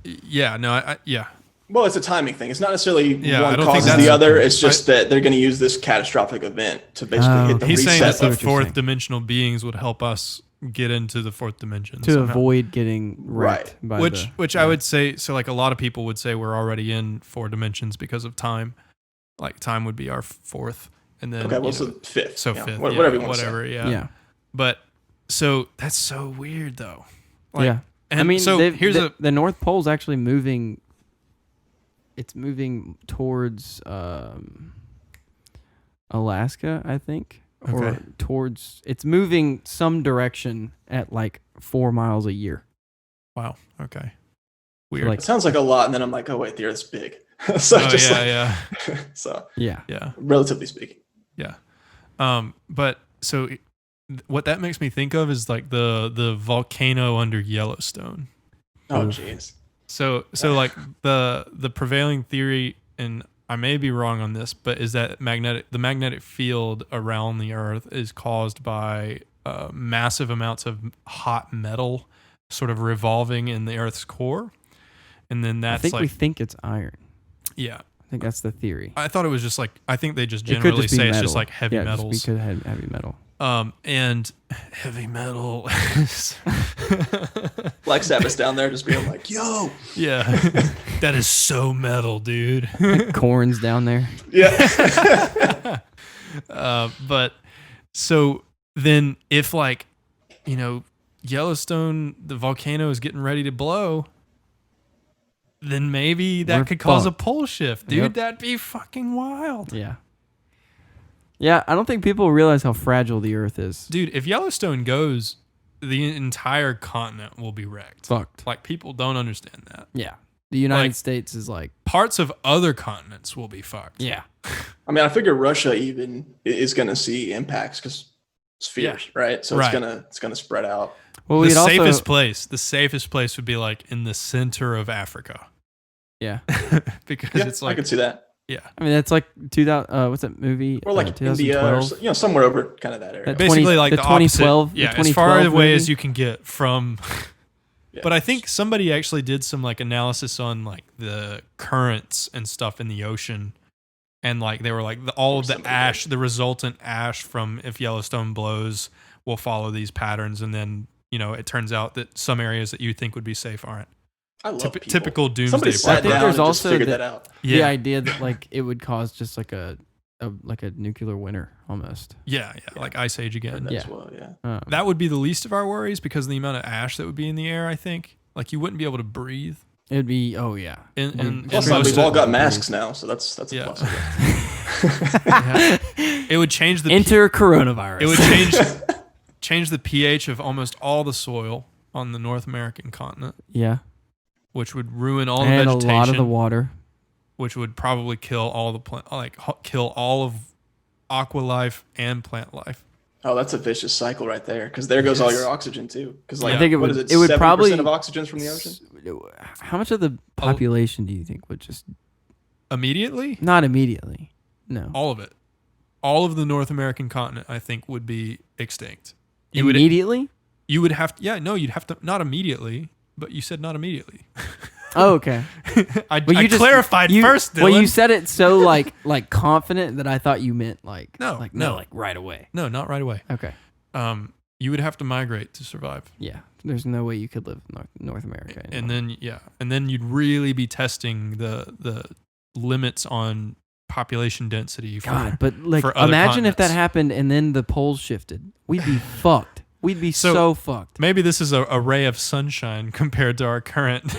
Yeah, no, yeah. Well, it's a timing thing. It's not necessarily Yeah, I one don't think causes that's- the other. It's just that they're going to use this catastrophic event to basically hit the He's saying reset. that the what you're fourth saying. dimensional beings would help us get into the fourth dimension To somehow. avoid getting wrecked by which I would say, so like a lot of people would say we're already in four dimensions because of time. Like time would be our fourth, and then Okay, well, so fifth. so yeah, fifth, whatever you want to say. whatever, yeah. yeah. But so that's so weird though. Like, Yeah. and I mean, so here's the North Pole's actually moving. It's moving towards Alaska, I think, or Okay. towards. It's moving some direction at like 4 miles a year. wow, okay, weird. like- It sounds like a lot, and then I'm like, oh wait, the Earth's big. So oh just yeah, like, yeah, so Yeah. relatively speaking. yeah. But so what that makes me think of is like the volcano under Yellowstone. Oh Oof. jeez. So like the prevailing theory, and I may be wrong on this, but is that the magnetic field around the Earth is caused by massive amounts of hot metal sort of revolving in the Earth's core, and then I that's think like we think it's iron. yeah. I think that's the theory. I thought it was just like I think they just It could generally just be say it's metal. just like heavy yeah, metals. Just because heavy metal. And heavy metal. Black Sabbath's down there just being like, yo. Yeah, that is so metal, dude. Corn's down there. Yeah. But so then if like, Yellowstone, the volcano is getting ready to blow, then maybe that We're could cause a fucked. pole shift, dude. Yep. That'd be fucking wild. Yeah. Yeah, I don't think people realize how fragile the Earth is. Dude, if Yellowstone goes, the entire continent will be wrecked. Fucked. Like people don't understand that. Yeah. The United Like- States is like, Parts of other continents will be fucked. yeah. I mean, I figure Russia even is going to see impacts because spheres, right? So Right. it's gonna spread out. Well, The we'd safest also, place would be like in the center of Africa yeah. because Yeah, it's I like, could see that. yeah, I mean, that's like 2000. What's that movie? Or like India, or 2012. somewhere over kind of that area. That basically like the the 2012 opposite. Yeah, the as far 2012 away as movie? you can get from. Yeah. But I think somebody actually did some like analysis on like the currents and stuff in the ocean, and like they were like all of the Somebody ash, did. the resultant ash from if Yellowstone blows will follow these patterns, and then it turns out that some areas that you think would be safe aren't. I love people. Typical doomsday. Somebody prepper. sat I think down there's and just also figured the- that out. The idea that like it would cause just like a nuclear winter almost. Yeah, like ice age again. That's Yeah. well, yeah. That would be the least of our worries because of the amount of ash that would be in the air. I think like you wouldn't be able to breathe. It'd be And Plus, most we've of- all got masks now, so that's a Yeah. plus. I guess. It would change the enter coronavirus. It would change the pH of almost all the soil on the North American continent, yeah, which would ruin all the and a vegetation, lot of the water. which would probably kill all the kill all of aqua life and plant life. Oh, that's a vicious cycle right there. Because there goes all your oxygen too. Because like, I think it what would- is it? it would 70% probably- of oxygen's from the ocean. How much of the population do you think would just Immediately, not immediately? No, all of it, all of the North American continent, I think, would be extinct. You immediately. would have to, you'd have to, not immediately, but you said not immediately. Oh, okay. I Well, you just clarified you- first, Dylan. Well, you said it so like confident that I thought you meant like No, like right away. no, not right away. Okay. You would have to migrate to survive. Yeah. There's no way you could live in North America And anymore. then you'd really be testing the limits on population density. God, but like for other imagine if that continents. happened and then the poles shifted. We'd be fucked. We'd be so fucked. Maybe this is a ray of sunshine compared to our current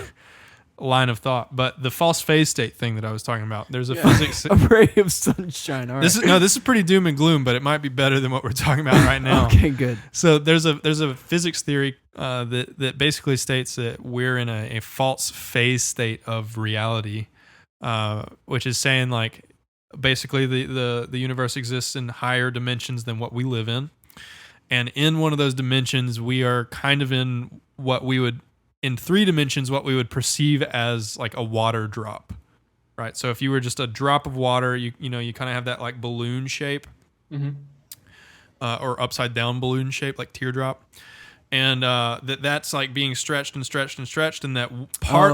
line of thought. But the false phase state thing that I was talking about, there's a physics. A ray of sunshine. All right. This is pretty doom and gloom, but it might be better than what we're talking about right now. Okay, good. So there's a physics theory that basically states that we're in a false phase state of reality, which is saying like basically the universe exists in higher dimensions than what we live in, and in one of those dimensions we are kind of in what we would in 3 dimensions what we would perceive as like a water drop, right? So if you were just a drop of water, you kind of have that like balloon shape. Or upside down balloon shape, like teardrop, and that's like being stretched and stretched and stretched, and that part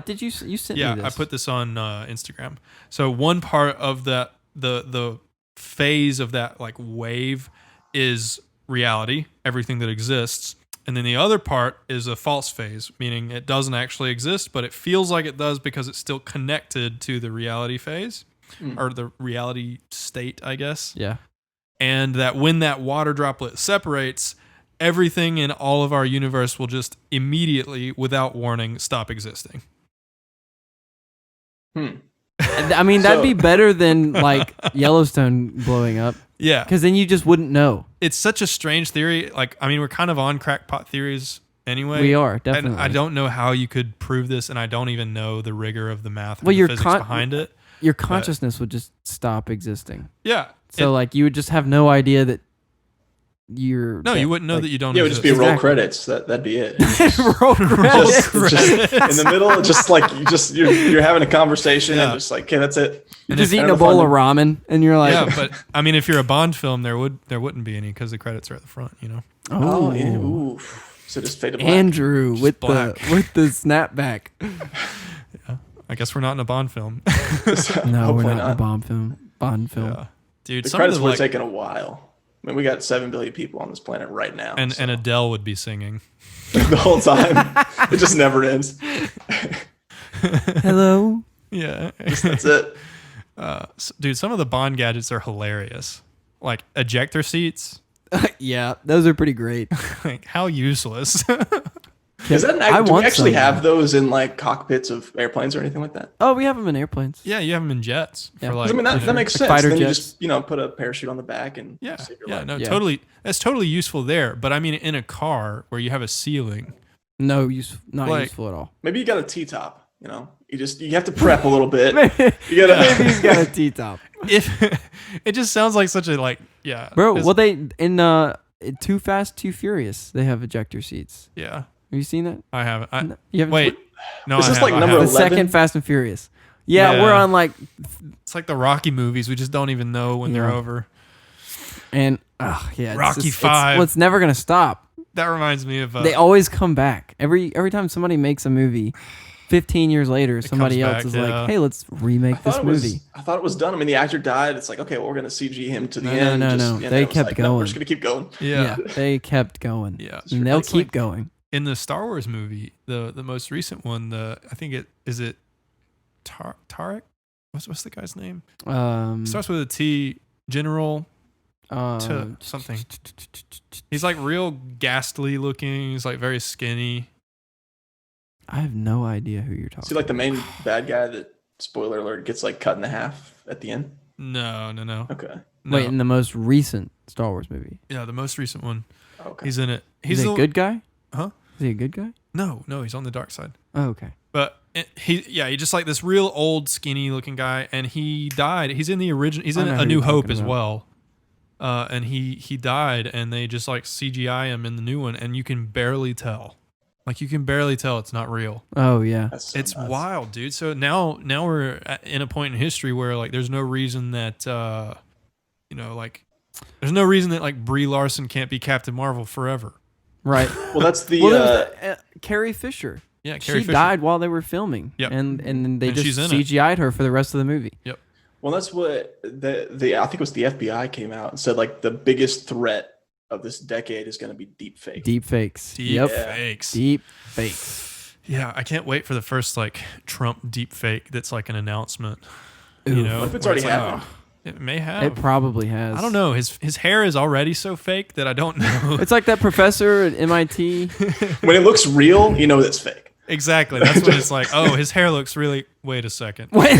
Did you sent yeah, me this? I put this on Instagram. So one part of that the phase of that like wave is reality, everything that exists, and then the other part is a false phase, meaning it doesn't actually exist, but it feels like it does because it's still connected to the reality phase or the reality state, I guess. Yeah. And that when that water droplet separates, everything in all of our universe will just immediately, without warning, stop existing. I mean, that'd be better than like Yellowstone blowing up, Yeah. because then you just wouldn't know. It's such a strange theory. Like, I mean, we're kind of on crackpot theories anyway. We are, definitely. And I don't know how you could prove this, and I don't even know the rigor of the math or Well, the your physics behind it. Your consciousness would just stop existing. Yeah. So like you would just have no idea that you're. You wouldn't know that you don't Yeah, it would just be exist. roll Exactly. credits. That'd be it. roll credits. Just in the middle, just like you're having a conversation and just like, okay, that's it. You're just I eating don't a know if bowl I of ramen, and you're like, Yeah, but I mean, if you're a Bond film, there wouldn't be any because the credits are at the front, you know? Oh, yeah. Ooh. So just fade to black. Andrew with black. the snapback. I guess we're not in a Bond film. No, we're Hopefully not in a Bond film. Yeah. Dude, The some credits of the, would like, have taken a while. I mean, we got 7 billion people on this planet right now. and so Adele would be singing. the whole time, it just never ends. Hello. Yeah. That's it. Dude, some of the Bond gadgets are hilarious. Like ejector seats. Yeah, those are pretty great. Like, how useless. Is that I do we want actually some. have those in like cockpits of airplanes or anything like that? Oh, we have them in airplanes. Yeah, you have them in jets. Yeah. For 'Cause like, I mean, that makes Like sense. fighter Then you jets. just put a parachute on the back and yeah, save your yeah, life. no, Yeah. totally. That's totally useful there. But I mean, in a car where you have a ceiling, Not Like- useful at all. Maybe you got a T-top. You have to prep a little bit. Maybe You gotta. he's got a T-top. it just sounds like such a like Yeah, Bro, well they in Too Fast, Too Furious, they have ejector seats. Yeah, Have you seen that? I haven't. You haven't Wait, no, Is I this have, like I number have. The 11? second Fast and Furious. Yeah, Yeah. we're on like, It's like the Rocky movies. We just don't even know when they're Yeah. over. and Rocky it's, V. well, it's never gonna stop. That reminds me of. They always come back. Every time somebody makes a movie, 15 years later, somebody comes else back, is yeah. like, "Hey, let's remake this movie." I thought it was done. I mean, the actor died. It's like, okay, well, we're gonna CG him to the No, end. no. And They then it was kept like, no, going. we're just gonna keep going. yeah. They kept going. Yeah. And they'll It's keep like- going. In the Star Wars movie, the most recent one, I think it is it Tarek? What's the guy's name? Starts with a T. General to something. He's like real ghastly looking. He's like very skinny. I have no idea who you're talking. See, like the main bad guy that, spoiler alert, gets like cut in half at the end. No. Okay. No. Wait, in the most recent Star Wars movie, Yeah, the most recent one. Okay. He's in it. he's He's a good guy. Huh? Is he a good guy? No, he's on the dark side. Oh, okay. But he just like this real old skinny looking guy, and he died. He's in the original. He's I in know A who New you're Hope talking as about. well. And he died, and they just like CGI him in the new one, and you can barely tell. Like you can barely tell it's not real. Oh yeah. That's so It's nuts. wild, dude. So now we're in a point in history where like there's no reason that like there's no reason that like Brie Larson can't be Captain Marvel forever. Right. Well, that's the. Well, there's Carrie Fisher. Yeah, Carrie She Fisher. died while they were filming. Yep. And then they And just she's in it. CGI'd her for the rest of the movie. Yep. Well, that's what the I think it was the FBI came out and said like the biggest threat of this decade is going to be deep fake. Deep fakes. Deep Yep. fakes. Deep fakes. Yeah, I can't wait for the first like Trump deep fake that's like an announcement. Oof. You know, What if it's where already like, happened? it may have. It probably has. I don't know. His hair is already so fake that I don't know. It's like that professor at MIT. When it looks real, you know that's fake. Exactly. That's when it's like, oh, his hair looks really. Wait a second. Wait.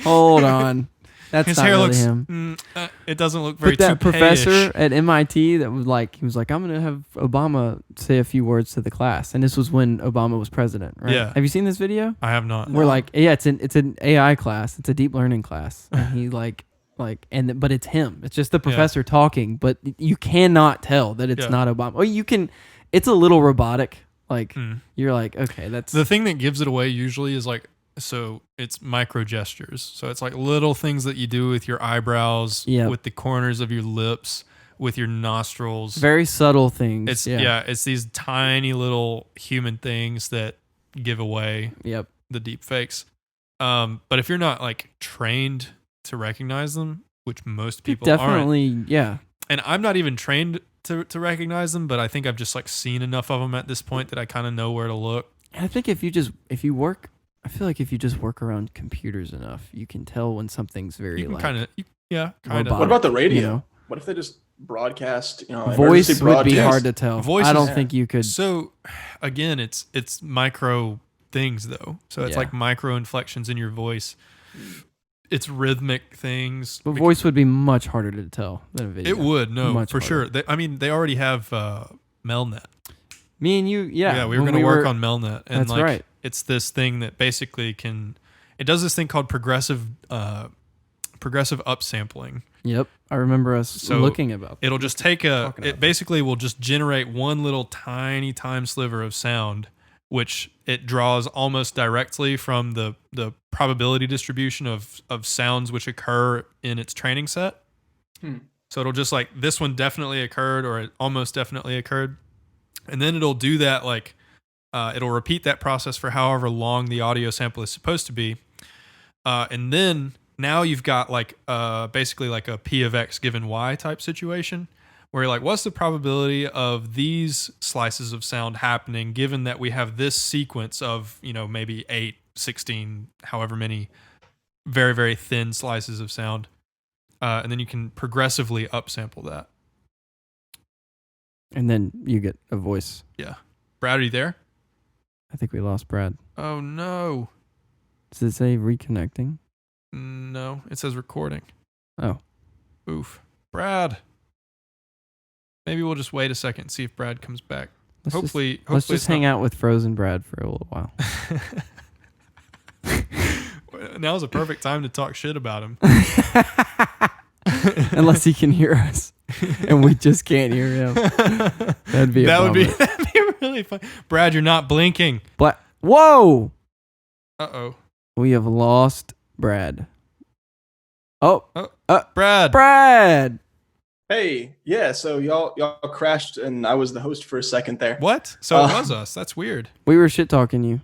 Hold on. That's His not hair really looks. him. It doesn't look very. But that toupee-ish. professor at MIT that was like, he was like, I'm gonna have Obama say a few words to the class, and this was when Obama was president, right? Yeah. Have you seen this video? I have not. We're like, yeah, it's an AI class, it's a deep learning class, and he but it's him. It's just the professor talking, but you cannot tell that it's Yeah. not Obama. Or you can. It's a little robotic. Like you're like, okay, that's The thing that gives it away usually is like, so it's micro gestures. So it's like little things that you do with your eyebrows, Yep. with the corners of your lips, with your nostrils. very subtle things. It's it's these tiny little human things that give away Yep. the deep fakes. But if you're not like trained to recognize them, which most people aren't, Definitely. Yeah. and I'm not even trained to recognize them, but I think I've just like seen enough of them at this point that I kind of know where to look. And I think if you work, I feel like if you just work around computers enough, you can tell when something's very You can like kind of, kind robotic. of. What about the radio? You know? What if they just broadcast? voice emergency would be broadcast? hard to tell. Voice I is- don't think you could. So again, it's micro things though. So it's Yeah. like micro inflections in your voice. It's rhythmic things. But voice would be much harder to tell than a video. It would, no, Much for harder. sure. They already have Melnet. Me and you, yeah. We were when going to work on Melnet, and That's like right. it's this thing that basically it does this thing called progressive upsampling. Yep, I remember us So looking about. It'll just take Talking about it basically will just generate one little tiny time sliver of sound, which it draws almost directly from the probability distribution of sounds which occur in its training set. So it'll just like, this one definitely occurred, or it almost definitely occurred. And then it'll do that, like, it'll repeat that process for however long the audio sample is supposed to be. And then now you've got like basically like a P of X given Y type situation, where you're like, what's the probability of these slices of sound happening given that we have this sequence of, maybe 8, 16, however many very, very thin slices of sound. And then you can progressively upsample that. And then you get a voice. Yeah. Brad, are you there? I think we lost Brad. Oh, no. Does it say reconnecting? No, it says recording. Oh, Oof. Brad. Maybe we'll just wait a second and see if Brad comes back. Hopefully let's just hang out with Frozen Brad for a little while. Now's a perfect time to talk shit about him. unless he can hear us, and we just can't hear him. That'd be that'd be really fun. Brad, you're not blinking. Whoa! Uh-oh. We have lost Brad. Oh, Brad. Brad. Hey, yeah. So y'all crashed, and I was the host for a second there. What? So it was us. That's weird. We were shit talking you.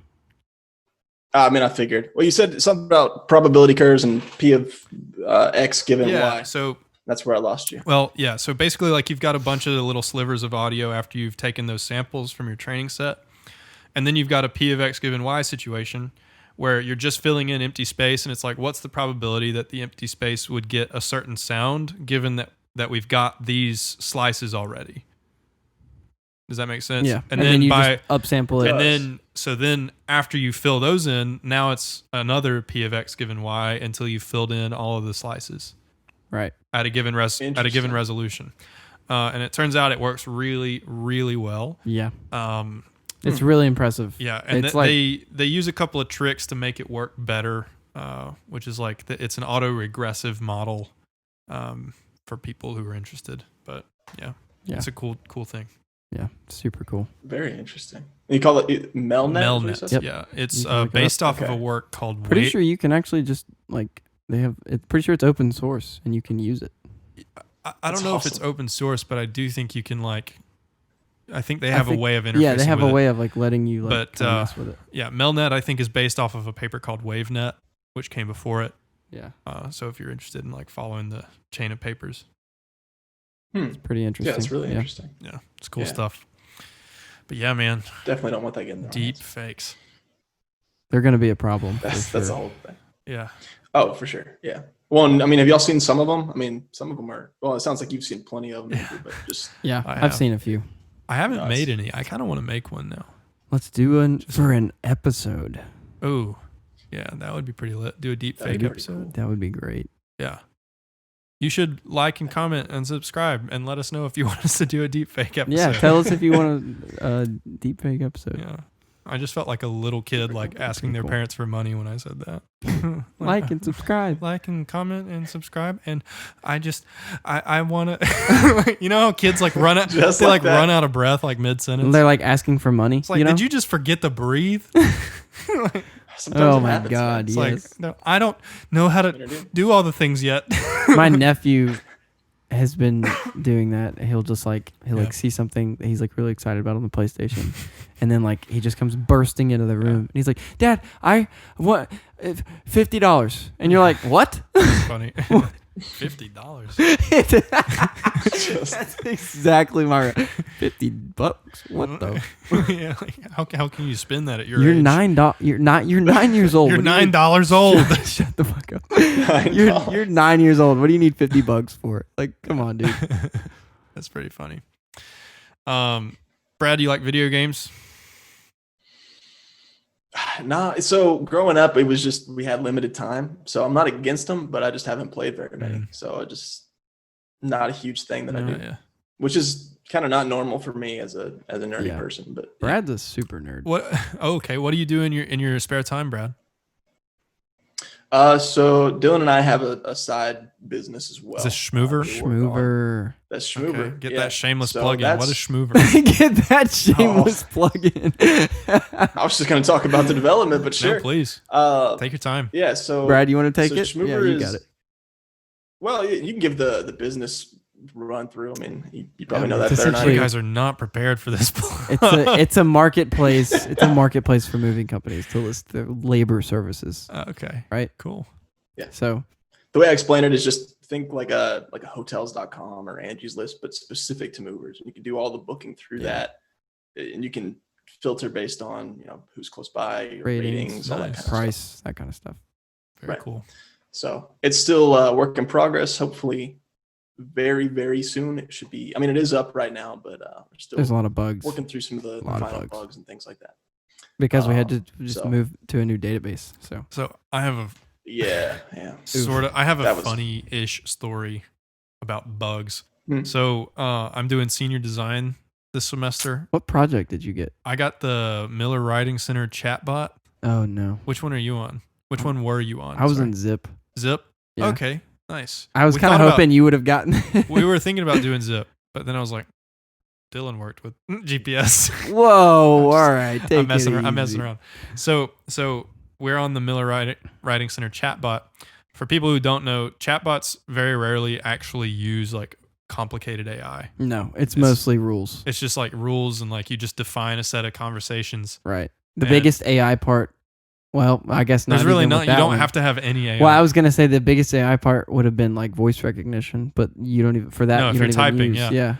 I mean, I figured. Well, you said something about probability curves and P of X given Y. So that's where I lost you. Well, yeah. So basically, like you've got a bunch of little slivers of audio after you've taken those samples from your training set. And then you've got a P of X given Y situation where you're just filling in empty space. And it's like, what's the probability that the empty space would get a certain sound given that we've got these slices already? Does that make sense? Yeah. And then you by just upsample it. and then after you fill those in, now it's another P of X given Y until you've filled in all of the slices. Right. At a given resolution. And it turns out it works really, really well. Yeah. It's really impressive. Yeah, and it's they use a couple of tricks to make it work better, which is like it's an auto-regressive model for people who are interested. But yeah, it's a cool thing. Yeah, super cool. Very interesting. You call it Melnet? Melnet, Yep. yeah. It's based off of a work called Pretty sure you can actually just pretty sure it's open source and you can use it. I don't know if it's open source, but I do think you can I think they have a way of interfacing. Yeah, they have with a way of letting you mess with it. Yeah, Melnet I think is based off of a paper called WaveNet, which came before it. Yeah. So if you're interested in following the chain of papers, it's pretty interesting. Yeah, it's really interesting. Yeah, it's cool stuff. But yeah, man, definitely don't want that getting deep fakes. They're going to be a problem. That's the whole thing. Yeah. Oh, for sure. Yeah. Well, I mean, have y'all seen some of them? I mean, some of them are. Well, it sounds like you've seen plenty of them, but just. Yeah, I've seen a few. I haven't made any. I kind of want to make one now. Let's do one for an episode. Oh, yeah, that would be pretty lit. Do a deep fake episode. Cool. That would be great. Yeah. You should like and comment and subscribe and let us know if you want us to do a deep fake episode. Yeah, tell us if you want a deep fake episode. Yeah. I just felt like a little kid asking their parents for money when I said that. Like and subscribe. Like and comment and subscribe. And I want to, you know how kids run out, they run out of breath mid-sentence? They're asking for money. It's did you just forget to breathe? Oh my God, yes. No, I don't know how to do all the things yet. My nephew has been doing that. He'll just see something that he's really excited about on the PlayStation, and then he just comes bursting into the room and he's like, "Dad, I want $50," and you're like, "What?" That's funny. $50. That's exactly my $50. What the? Yeah, how can you spend that at your age? You're 9 years old. You're $9 old. Shut the fuck up. You're 9 years old. What do you need $50 for? Come on, dude. That's pretty funny. Brad, do you like video games? Nah, so growing up, it was just we had limited time. So I'm not against them, but I just haven't played very many. So I just not a huge thing that I do, which is kind of not normal for me as a nerdy person. But Brad's a super nerd. What? Oh, okay. What do you do in your spare time, Brad? So Dylan and I have a side business as well. Is this Schmoover? Schmoover. That's Schmoover. Okay. Get that shameless plug in. What is Schmoover? Get that shameless plug in. I was just going to talk about the development, but sure. No, please. Take your time. Yeah. So Brad, you want to take it? Schmoover you got it. Well, you can give the business run through. I mean, you probably know that better than I You do. guys are not prepared for this. It's a marketplace. It's a marketplace for moving companies to list their labor services. Okay. Right. Cool. Yeah. So the way I explain it is just think like a hotels.com or Angie's List, but specific to movers. And you can do all the booking through that, and you can filter based on who's close by, ratings, all that kind of price, stuff. that kind of stuff. Very cool. So it's still a work in progress. Hopefully, very very soon it should be. I mean, it is up right now, but we're still there's a lot of bugs. Working through some of the final bugs and things like that. Because we had to just move to a new database. So I have a sort of. I have a funny-ish story about bugs. So I'm doing senior design this semester. What project did you get? I got the Miller Writing Center chatbot. Oh no! Which one are you on? Which one were you on? I was in Zip. Zip. Yeah. Okay. Nice. I was We kind of thought hoping you would have gotten. We were thinking about doing zip, but then I was like, Dylan worked with GPS. Whoa! All right, take I'm messing it around. I'm messing easy. around. So we're on the Miller Writing Center chatbot. For people who don't know, chatbots very rarely actually use like complicated AI. No, it's mostly rules. It's just like rules and like you just define a set of conversations. Right. The And biggest AI part. Well, I guess not. There's really even not. with You that don't one. have to have any AI. Well, I was gonna say the biggest AI part would have been like voice recognition, but you don't even for that. No, if you you're don't even typing, use, yeah.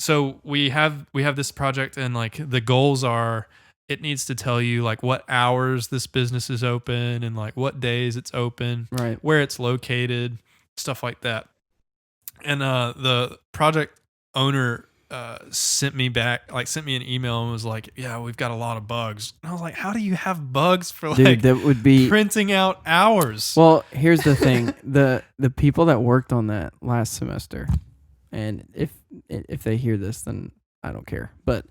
So we have this project, and like the goals are, it needs to tell you like what hours this business is open and like what days it's open, Right. where it's located, stuff like that. And the project owner sent me an email and was like, "Yeah, we've got a lot of bugs." And I was like, "How do you have bugs for like Dude, that would be printing out hours?" Well, here's the thing: the people that worked on that last semester, and if they hear this, then I don't care. But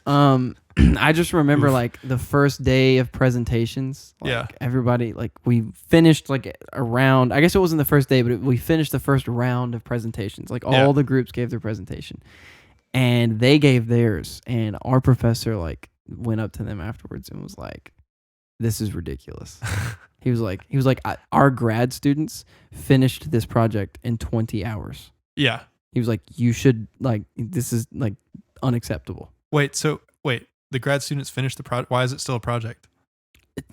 I just remember like the first day of presentations. Like, Yeah. everybody like we finished like a round. I guess it wasn't the first day, but we finished the first round of presentations. Like all the groups gave their presentation, and they gave theirs, and our professor like went up to them afterwards and was like, "This is ridiculous." He was like, our grad students finished this project in 20 hours. Yeah. He was like, you should like, this is like unacceptable. Wait, the grad students finished the project. Why is it still a project?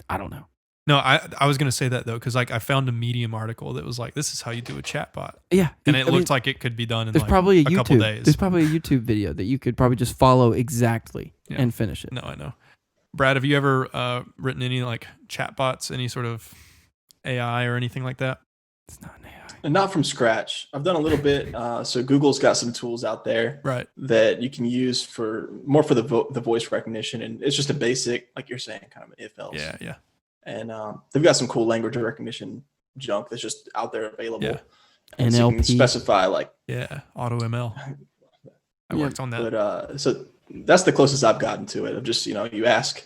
I don't know. No, I was going to say that though, because like I found a Medium article that was like, this is how you do a chatbot. Yeah. And it looked like it could be done in there's like probably a couple YouTube. days. There's probably a YouTube video that you could probably just follow exactly Yeah. and finish it. No, I know. Brad, have you ever written any like chatbots, any sort of AI or anything like that? It's not an AI. And not from scratch. I've done a little bit. So Google's got some tools out there Right. that you can use for the voice recognition, and it's just a basic, like you're saying, kind of an if else. Yeah, yeah. And they've got some cool language recognition junk that's just out there available. Yeah. And so you can NLP. specify like. Yeah, AutoML. I Yeah. worked on that. But so that's the closest I've gotten to it. Of just, you ask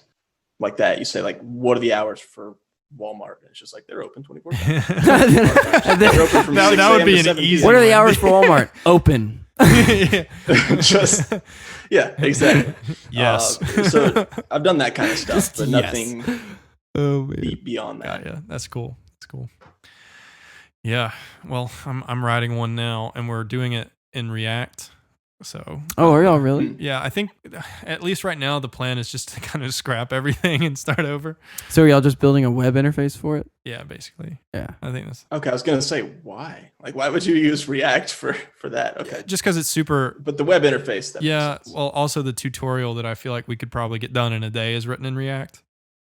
like that. You say like, what are the hours for Walmart? And it's just like they're open 24/7. They're open from 6 That would a.m. be to an 7 easy p.m. What are the one. hours for Walmart? Open. Just yeah, exactly. Yes. So I've done that kind of stuff, but yes. nothing Oh, man. deep beyond that. Yeah, that's cool. That's cool. Yeah. Well, I'm writing one now, and we're doing it in React. So. Oh, are y'all really? Yeah, I think at least right now the plan is just to kind of scrap everything and start over. So are y'all just building a web interface for it? Yeah, basically. Yeah. I think that's Okay, I was gonna say why? Like, why would you use React for that? Okay, just because it's super. but the web interface. That Yeah. makes sense. Well, also the tutorial that I feel like we could probably get done in a day is written in React.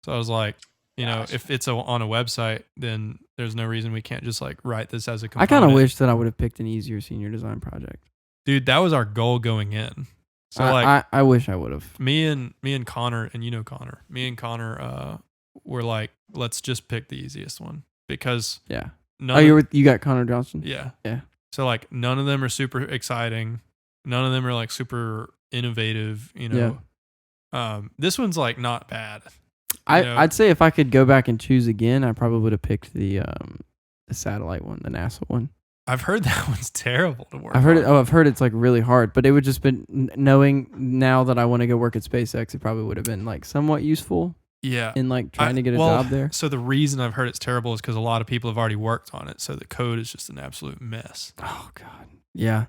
So I was like, Gotcha. if it's on a website, then there's no reason we can't just like write this as a I component. kind of wish that I would have picked an easier senior design project. Dude, that was our goal going in. So I wish I would have. me and Connor, and Connor, were like, let's just pick the easiest one because Yeah. none Oh, of- you got Connor Johnson? yeah. Yeah. So like none of them are super exciting. None of them are like super innovative, This one's like not bad. I'd say if I could go back and choose again, I probably would have picked the satellite one, the NASA one. I've heard that one's terrible to work. I've heard on. it. Oh, I've heard it's like really hard, but it would just been knowing now that I want to go work at SpaceX. It probably would have been like somewhat useful Yeah. in like trying to get a well, job there. So the reason I've heard it's terrible is because a lot of people have already worked on it. So the code is just an absolute mess. Oh God, yeah.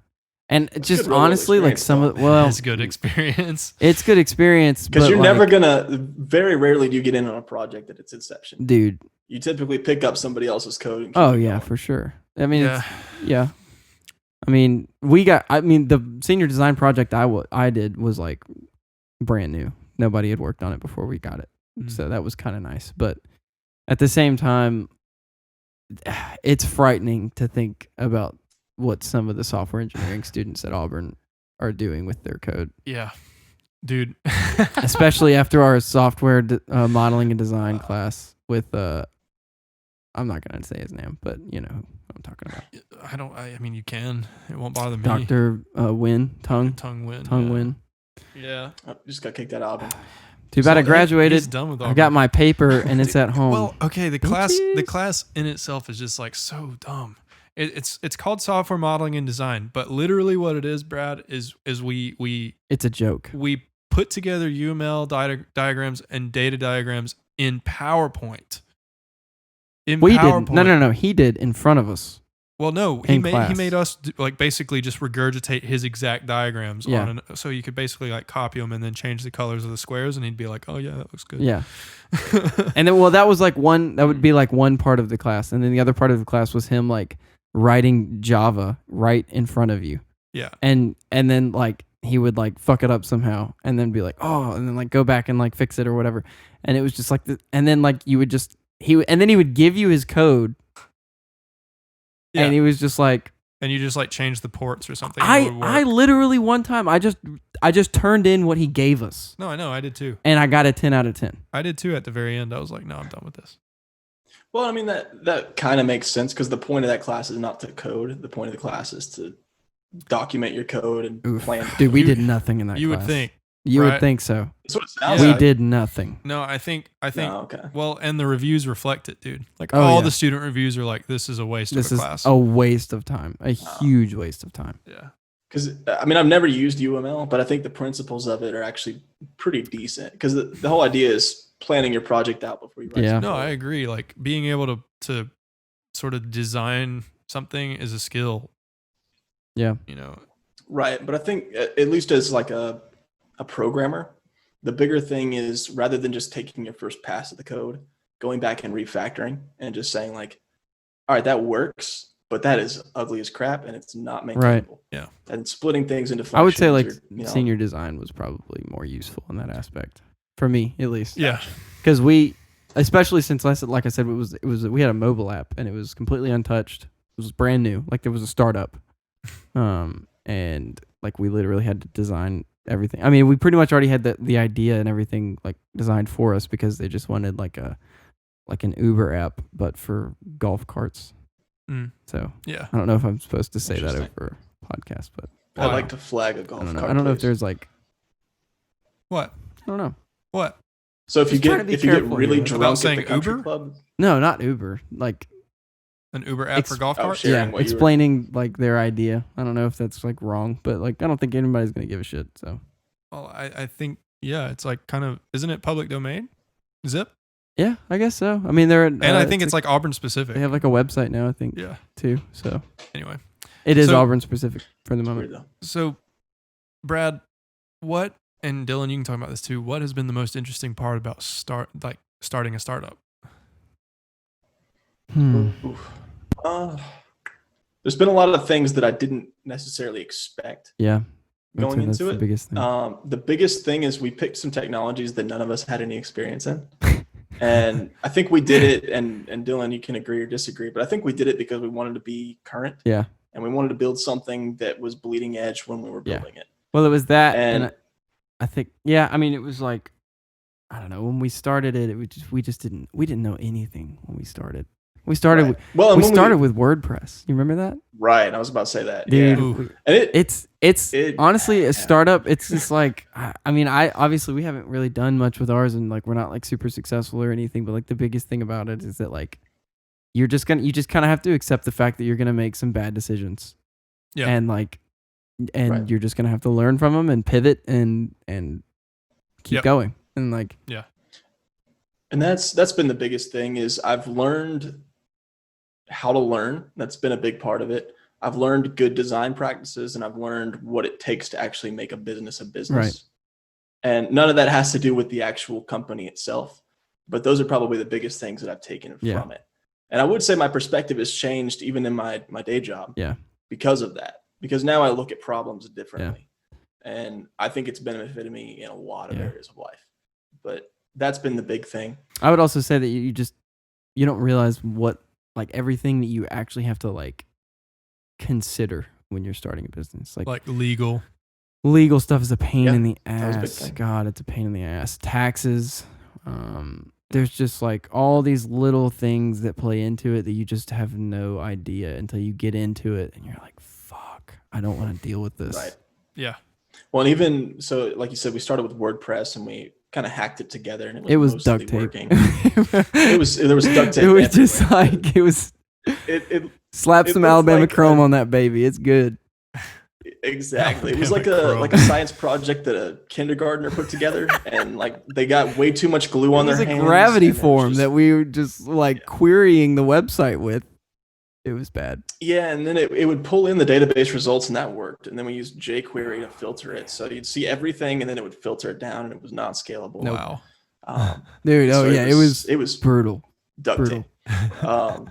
And That's just good real-world honestly, like experience, some of though. It's good experience. it's good experience Because but you're like, never gonna. Very rarely do you get in on a project at its inception. dude. You typically pick up somebody else's code. And keep Oh it yeah, going. for sure. I mean, Yeah. yeah. I mean, the senior design project I did was like brand new. Nobody had worked on it before we got it. Mm. So that was kind of nice. But at the same time, it's frightening to think about what some of the software engineering students at Auburn are doing with their code, Yeah. Dude. especially after our software modeling and design class with, I'm not going to say his name, but you know who I'm talking about. I mean, you can. It won't bother me. Dr. Win, Tongue Win. Win. Yeah. Oh, just got kicked out of Auburn. Too bad I He's graduated. done with I got my paper and it's at home. Well, okay, the class Bitches. the class in itself is just like so dumb. It's called software modeling and design, but literally what it is, Brad, is we It's a joke. we put together UML diagrams and data diagrams in PowerPoint. We didn't. No. He did in front of us. Well, no, he In made class. us like basically just regurgitate his exact diagrams Yeah. so you could basically like copy them and then change the colors of the squares, and he'd be like, "Oh yeah, that looks good." Yeah. And then, well, that was like that would be like one part of the class. And then the other part of the class was him like writing Java right in front of you. Yeah. And then like he would like fuck it up somehow and then be like, oh, and then like go back and like fix it or whatever. And it was just like, and then like you would just, and then he would give you his code. Yeah. And he was just like, and you just like change the ports or something. and it would work. I literally one time I just turned in what he gave us. No, I know, I did too. And I got a 10 out of 10. I did too at the very end. I was like, no, I'm done with this. Well, I mean, that kind of makes sense because the point of that class is not to code. The point of the class is to document your code and plan. Dude, we did nothing in that You class. would think. You right? would think so. That's what it sounds We like. did nothing. No, I think. Oh, okay. Well, and the reviews reflect it, dude. Like Oh, all yeah. the student reviews are like, this is a waste This of is a class. a waste of time. A huge waste of time. Yeah. Because I mean, I've never used UML, but I think the principles of it are actually pretty decent. Because the whole idea is planning your project out before you write. Yeah. some No, code. I agree. Like being able to sort of design something is a skill. Yeah. You know. Right, but I think at least as like a programmer, the bigger thing is rather than just taking your first pass at the code, going back and refactoring and just saying like, all right, that works, but that is ugly as crap and it's not maintainable. Yeah. And splitting things into I would say like functions or, you know, senior design was probably more useful in that aspect for me, at least. Yeah. Because especially since like I said, we had a mobile app and it was completely untouched. It was brand new. Like there was a startup. And like we literally had to design everything. I mean, we pretty much already had the idea and everything like designed for us because they just wanted like an Uber app, but for golf carts. Mm. So Yeah. I don't know if I'm supposed to say that Interesting. over a podcast, but I'd like to flag a golf I don't know. cart. I don't know if please. there's like, What? I don't know. What? So if you Just trying to get be if you get careful really here. drunk About at saying the country Uber? club, No, not Uber. Like, An Uber app for golf oh, carts? shit. Sharing yeah, what you were- explaining like their idea. I don't know if that's like wrong, but like I don't think anybody's gonna give a shit. So Well, I think it's like kind of, isn't it public domain? Zip? yeah, I guess so. I mean, they're And I think it's like Auburn specific. they have like a website now. I think Yeah. too. So Anyway. it is So- Auburn specific for the Weird moment. though. So, Brad, what, and Dylan, you can talk about this too. What has been the most interesting part about starting a startup? Oof. There's been a lot of things that I didn't necessarily expect Yeah, I'd going say that's into the it. biggest thing. The biggest thing is we picked some technologies that none of us had any experience in. And I think we did it, and Dylan, you can agree or disagree, but I think we did it because we wanted to be current. Yeah. And we wanted to build something that was bleeding edge when we were Yeah. building it. Well, it was that, And- and I think I mean, it was like I don't know when we started it. It was just we didn't know anything when we started. We started Right. Well, and we when started with WordPress. You remember that? Right. I was about to say that. Dude, Yeah. Ooh. And it's honestly a yeah. startup. It's just like I mean, obviously we haven't really done much with ours, and like we're not like super successful or anything. But like the biggest thing about it is that like you just kind of have to accept the fact that you're gonna make some bad decisions. Yeah. And like Right. you're just gonna have to learn from them and pivot and keep Yep. going and like And that's been the biggest thing is I've learned how to learn. That's been a big part of it. I've learned good design practices and I've learned what it takes to actually make a business a business. Right. And none of that has to do with the actual company itself, but those are probably the biggest things that I've taken Yeah. from it. And I would say my perspective has changed even in my day job. Yeah. Because of that. Because now I look at problems differently. And I think it's benefited me in a lot of Yeah. areas of life. But that's been the big thing. I would also say that you don't realize what like everything that you actually have to like consider when you're starting a business. Like legal. legal stuff is a pain Yeah, in the that was a big ass. thing. God, it's a pain in the ass. Taxes. There's just like all these little things that play into it that you just have no idea until you get into it and you're like, fuck, I don't want to deal with this. Right. Yeah. Well, and even so, like you said, we started with WordPress and we kind of hacked it together, and It was mostly duct tape. working. There was duct tape. It was everywhere. just like it was. It Slap It some looked Alabama like Chrome a- on that baby. It's good. Exactly. It was Alabama like a Chrome. science project that a kindergartner put together, and like they got way too much glue on It was their a hands. gravity and it was form just- that we were just like querying the website with. It was bad. Yeah, and then it would pull in the database results, and that worked. And then we used jQuery to filter it, so you'd see everything, and then it would filter it down, and it was not scalable. Wow. Dude, So it was it was brutal. duct Brutal. tape.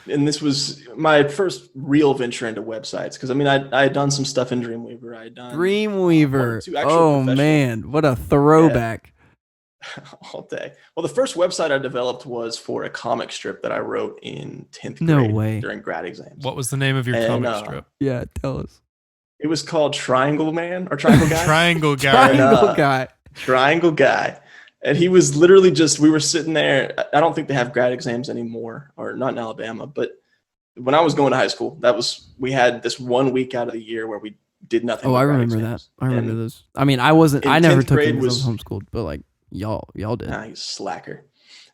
And this was my first real venture into websites because I mean I had done some stuff in Dreamweaver. I had done one or Dreamweaver. two actual Oh professional- man, what a throwback. all day. Well, the first website I developed was for a comic strip that I wrote in 10th No grade way. during grad exams. What was the name of your And, comic strip? Yeah, tell us. It was called Triangle Man or Triangle Guy. Triangle Guy. Triangle uh, guy. Triangle Guy. And he was literally just, we were sitting there. I don't think they have grad exams anymore, or not in Alabama, but when I was going to high school, we had this 1 week out of the year where we did nothing. Oh, but I grad remember that. exams. I remember And those. I mean, I wasn't. in I never 10th took grade it because I was was- homeschooled, but like y'all did. Nah, he's a slacker.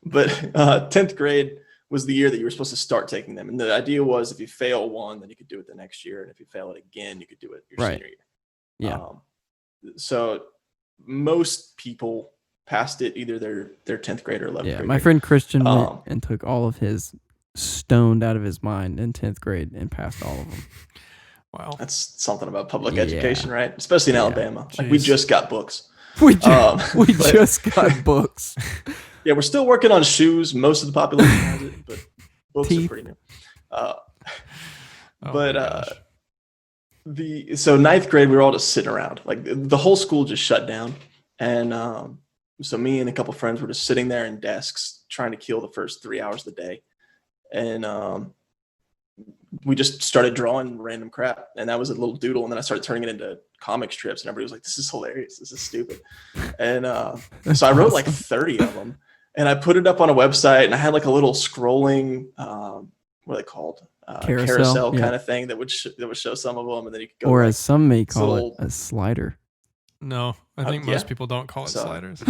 But 10th grade was the year that you were supposed to start taking them. And the idea was if you fail one, then you could do it the next year. And if you fail it again, you could do it your Right. senior year. Yeah. So most people passed it either their 10th grade or 11th Yeah, grade. my friend Christian went Um, and took all of his stoned out of his mind in 10th grade and passed all of them. Wow. That's something about public Yeah. education, right? Especially in Yeah. Alabama. Like we Jeez. just got books. We just, we But- just got books. Yeah, we're still working on shoes. Most of the population has it, but books Teeth. are pretty new. Oh But my gosh. so ninth grade, we were all just sitting around. Like the whole school just shut down, and so me and a couple friends were just sitting there in desks trying to kill the first 3 hours of the day, and we just started drawing random crap, and that was a little doodle, and then I started turning it into comic strips, and everybody was like, "This is hilarious. This is stupid," and so I wrote like 30 of them, and I put it up on a website, and I had like a little scrolling, what are they called? Carousel yeah. kind of thing that would show some of them, and then you could go. Or back. as some may call little- it, a slider. No, I think most yeah. people don't call it So- sliders.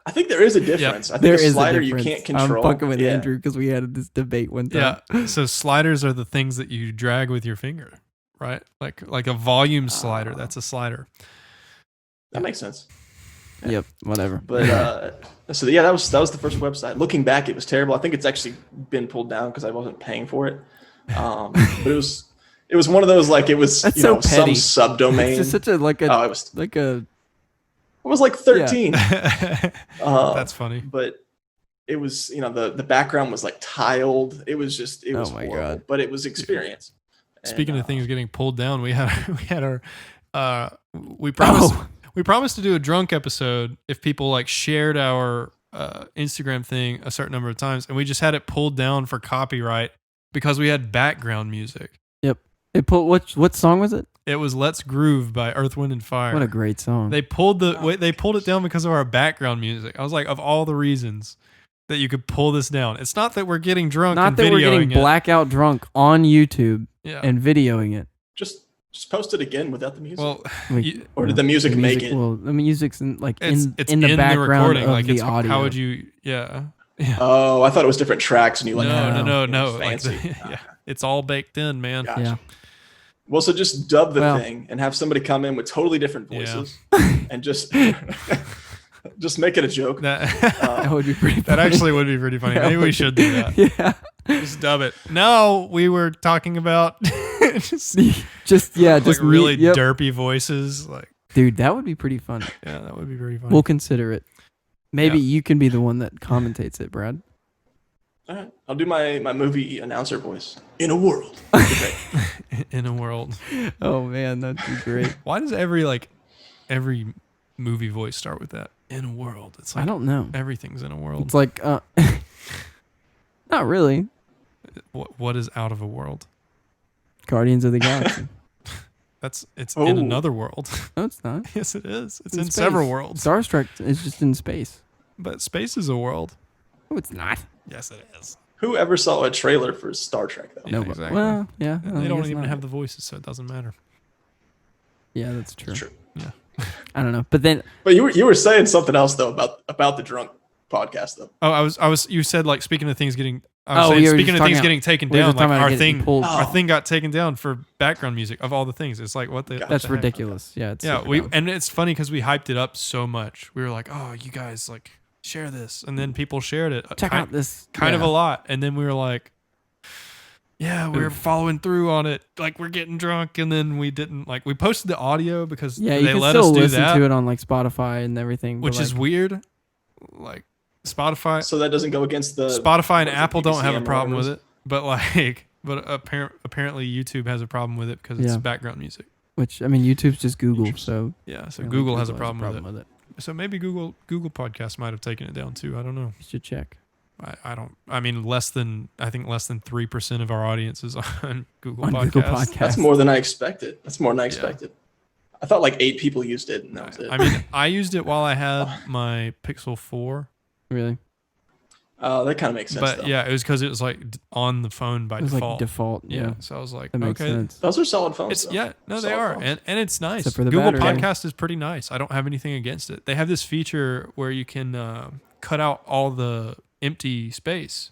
I think there is a difference. I think There a is slider a you difference. can't control. I'm fucking with Yeah. Andrew because we had this debate one time. Yeah. So sliders are the things that you drag with your finger, right? Like a volume slider. That's a slider. That makes sense. Yep. Whatever. But so yeah, that was the first website. Looking back, it was terrible. I think it's actually been pulled down because I wasn't paying for it. But it was one of those like it was That's you know so petty. some subdomain. It's just such a like Oh, a it was like 13. That's funny. But it was the background was like tiled. It was Oh my horrible, God. but it was experience. Speaking And, of things getting pulled down, we had our we promised Oh. we promised to do a drunk episode if people like shared our Instagram thing a certain number of times, and we just had it pulled down for copyright because we had background music. It put what song was it? It was "Let's Groove" by Earth, Wind, and Fire. What a great song. They pulled it down because of our background music. I was like, of all the reasons that you could pull this down, it's not that we're getting drunk Not and that we're getting videoing it. blackout drunk on YouTube Yeah. and videoing it. just post it again without the music. Well, Like, you- Or did the music make it? Well, the music's in like it's in the background of like the it's audio. how would you? Yeah. Yeah. Oh, I thought it was different tracks, and you like No. it's Like fancy. yeah, it's all baked in, man. Gotcha. Yeah. Well, so just dub the Well- thing and have somebody come in with totally different Yeah. voices and just just make it a joke. That would be pretty. That funny. actually would be pretty funny. That Maybe we would should be- do that. Yeah. Just dub it. No, we were talking about just Just like just really yep. derpy voices. Like, Dude, that would be pretty fun. yeah, that would be very funny. We'll consider it. Maybe Yeah. you can be the one that commentates it, Brad. All right, I'll do my movie announcer voice. In a world. In a world. Oh man, that'd be great. Why does every movie voice start with that? In a world. It's like I don't know. everything's in a world. It's like not really. What is out of a world? Guardians of the Galaxy. It's Oh. in another world. No, it's not. Yes, it is. It's in in several space. worlds. Star Trek is just in space. But space is a world. No, it's not. Yes, it is. Who ever saw a trailer for Star Trek though? Yeah, No, exactly. Well, yeah. And I they don't guess even not. have the voices, so it doesn't matter. Yeah, that's true. True. Yeah. I don't know, but then But you were saying something else though about the drunk podcast though. Oh, I was. You said like speaking of things getting I was saying, speaking of things getting taken down, like our thing got taken down for background music of all the things. It's like, what the? That's ridiculous. Okay. Yeah. And it's funny because we hyped it up so much. We were like, oh, you guys like share this, and then people shared it. Check out this kind of a lot, and then we were like, yeah, we're following through on it. Like we're getting drunk, and then we didn't like we posted the audio because they let us do that. You can still listen to it on like Spotify and everything, which is weird. Like Spotify, so that doesn't go against the Spotify and Apple don't have a problem with it, but apparently YouTube has a problem with it because it's background music. Which I mean, YouTube's just Google, so so Google has a problem with it. So maybe Google Podcasts might have taken it down too. I don't know. You should check. I don't. I mean, less than 3% of our audience is on Google Podcasts. Google Podcasts. That's more than I expected. I thought like 8 people used it, and that was it. I mean, I used it while I had my Pixel 4. Really? That kind of makes sense. But though. yeah, it was because it was like on the phone by default. Like default. Yeah. So I was like, that makes sense. Those are solid phones. They are, and it's nice. Except for the Google battery. Podcast is pretty nice. I don't have anything against it. They have this feature where you can cut out all the empty space.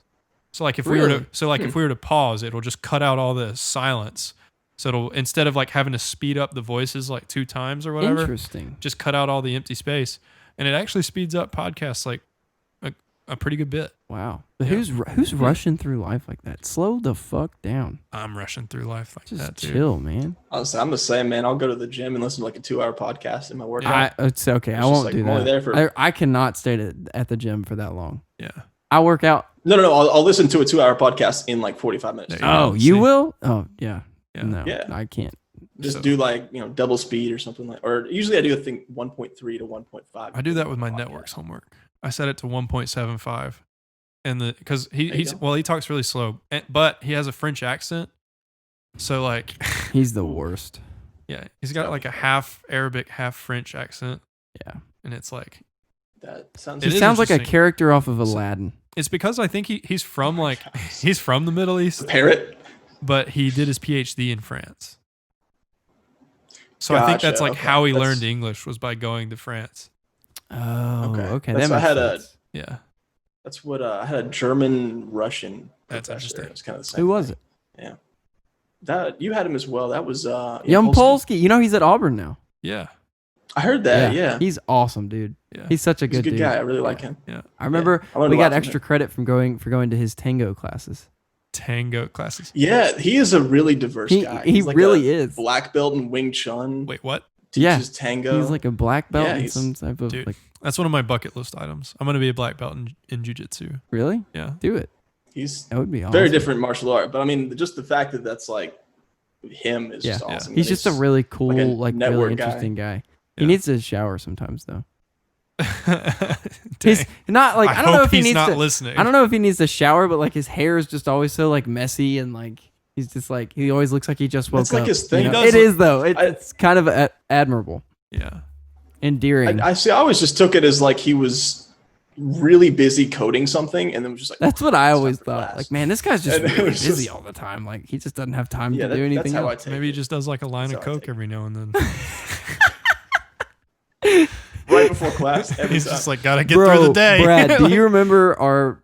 So like if we were to pause, it'll just cut out all the silence. So it'll, instead of like having to speed up the voices like 2 times or whatever, Interesting. Just cut out all the empty space, and it actually speeds up podcasts like a pretty good bit. Wow. But who's rushing through life like that? Slow the fuck down. I'm rushing through life like just that too. Chill, man. Honestly, I'm the same, man. I'll go to the gym and listen to like a 2-hour podcast in my workout. It's okay. I won't do that. There I cannot stay at the gym for that long. Yeah. I work out. No. I'll listen to a 2-hour podcast in like 45 minutes. You will? Oh, yeah. No, yeah. I can't. Just do like, double speed or something like, or usually I do a thing 1.3 to 1.5. I do that with my network's homework. I set it to 1.75. And because he talks really slow, but he has a French accent. So like he's the worst. Yeah. He's got like a half Arabic, half French accent. Yeah. And it's like, he sounds like a character off of Aladdin. It's because I think he's from the Middle East. Parrot? But he did his PhD in France. So I think that's like how he learned English, was by going to France. Oh, okay. That makes sense. Yeah. That's what I had a German Russian. That's interesting. It was kind of the same. Who was it? Yeah. That you had him as well. That was Young Polsky. You know he's at Auburn now. Yeah. I heard that. Yeah. He's awesome, dude. Yeah. He's such a good dude. guy. I really like him. Yeah. I remember we got extra credit from going to his tango classes. Yeah, he is a really diverse guy. He like really is. Black belt in Wing Chun. Wait, what? Teaches tango. He's like a black belt in some type of like. That's one of my bucket list items. I'm gonna be a black belt in jiu-jitsu. Really? Yeah. Do it. That would be awesome. Very different martial art, but I mean, just the fact that that's like him is just awesome. He's just a really cool, like really interesting guy. Yeah. He needs to shower sometimes though. He's not like I don't know if he needs to listening. I don't know if he needs to shower, but like his hair is just always so like messy and like he's just like he always looks like he just woke up. That's like his thing. It is though. It's kind of admirable. Yeah. Endearing. I see. I always just took it as like he was really busy coding something, and then was just like. That's what I always thought. Class. Like, man, this guy's just really busy all the time. Like, he just doesn't have time to do anything that's how else. Maybe he just does like a line of coke every now and then. Right before class. He's just like, gotta get through the day. Brad, do you remember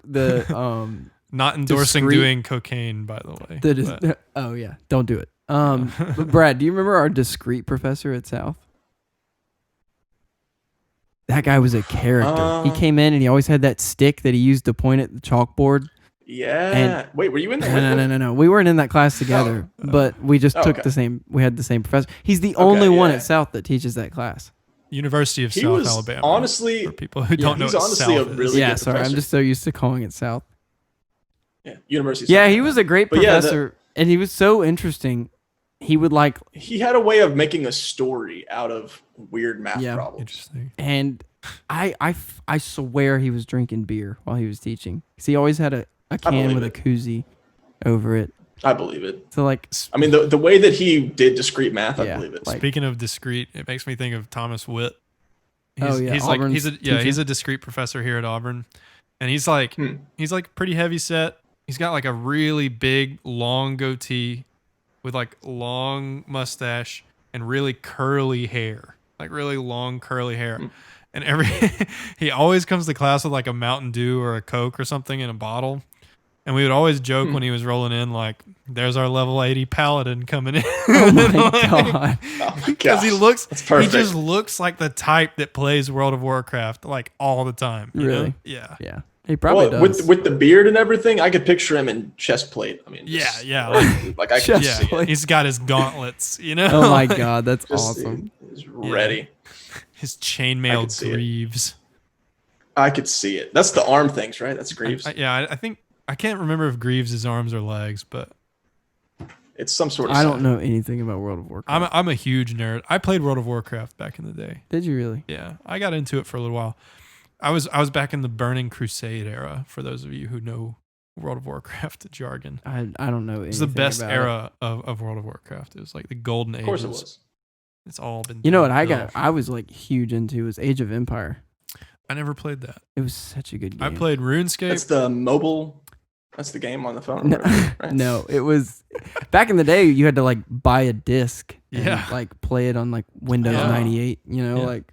not endorsing doing cocaine, by the way. Oh yeah, don't do it. But Brad, do you remember our discrete professor at South? That guy was a character. He came in and he always had that stick that he used to point at the chalkboard. Yeah. Wait, were you in there? No. We weren't in that class together, but we just took the same. We had the same professor. He's the only one at South that teaches that class. University of South Alabama. Honestly, for people who don't know, he's honestly a really good sorry. professor. I'm just so used to calling it South. Yeah, University. Yeah, he was a great professor, and he was so interesting. He would he had a way of making a story out of weird math problems. Interesting. And I swear he was drinking beer while he was teaching. Because he always had a can with a koozie over it. I believe it. So I mean, the way that he did discrete math, I believe it. Speaking of discrete, it makes me think of Thomas Witt. He's a discrete professor here at Auburn, and he's like pretty heavy set. He's got like a really big long goatee with like long mustache and really curly hair, like really long curly hair. And he always comes to class with like a Mountain Dew or a Coke or something in a bottle. And we would always joke when he was rolling in, like, "There's our level 80 paladin coming in." Oh my god! Because he perfect. just looks like the type that plays World of Warcraft like all the time. You Really? know? Yeah. Yeah. He probably does. With the beard and everything, I could picture him in chest plate. I mean, Yeah. like I could Chest see plate. it. He's got his gauntlets, you know? Oh my Like, god, that's Just, awesome. He's ready. his I chainmail could see it. greaves. I could see it. That's the arm things, right? That's Greaves. I think I can't remember if Greaves' arms or legs, but It's some sort of. I don't know anything about World of Warcraft. I'm a huge nerd. I played World of Warcraft back in the day. Did you really? Yeah, I got into it for a little while. I was back in the Burning Crusade era. For those of you who know World of Warcraft jargon, I don't know anything. it's the best about era of World of Warcraft. It was like the golden age. Of course it was. It's all been. You know what downhill. I was like huge into was Age of Empire. I never played that. It was such a good game. I played RuneScape. That's the mobile. That's the game on the phone. No, or whatever, right? no, it was back in the day. You had to like buy a disc, and, Yeah. like play it on like Windows Yeah. 98. You know, Yeah. like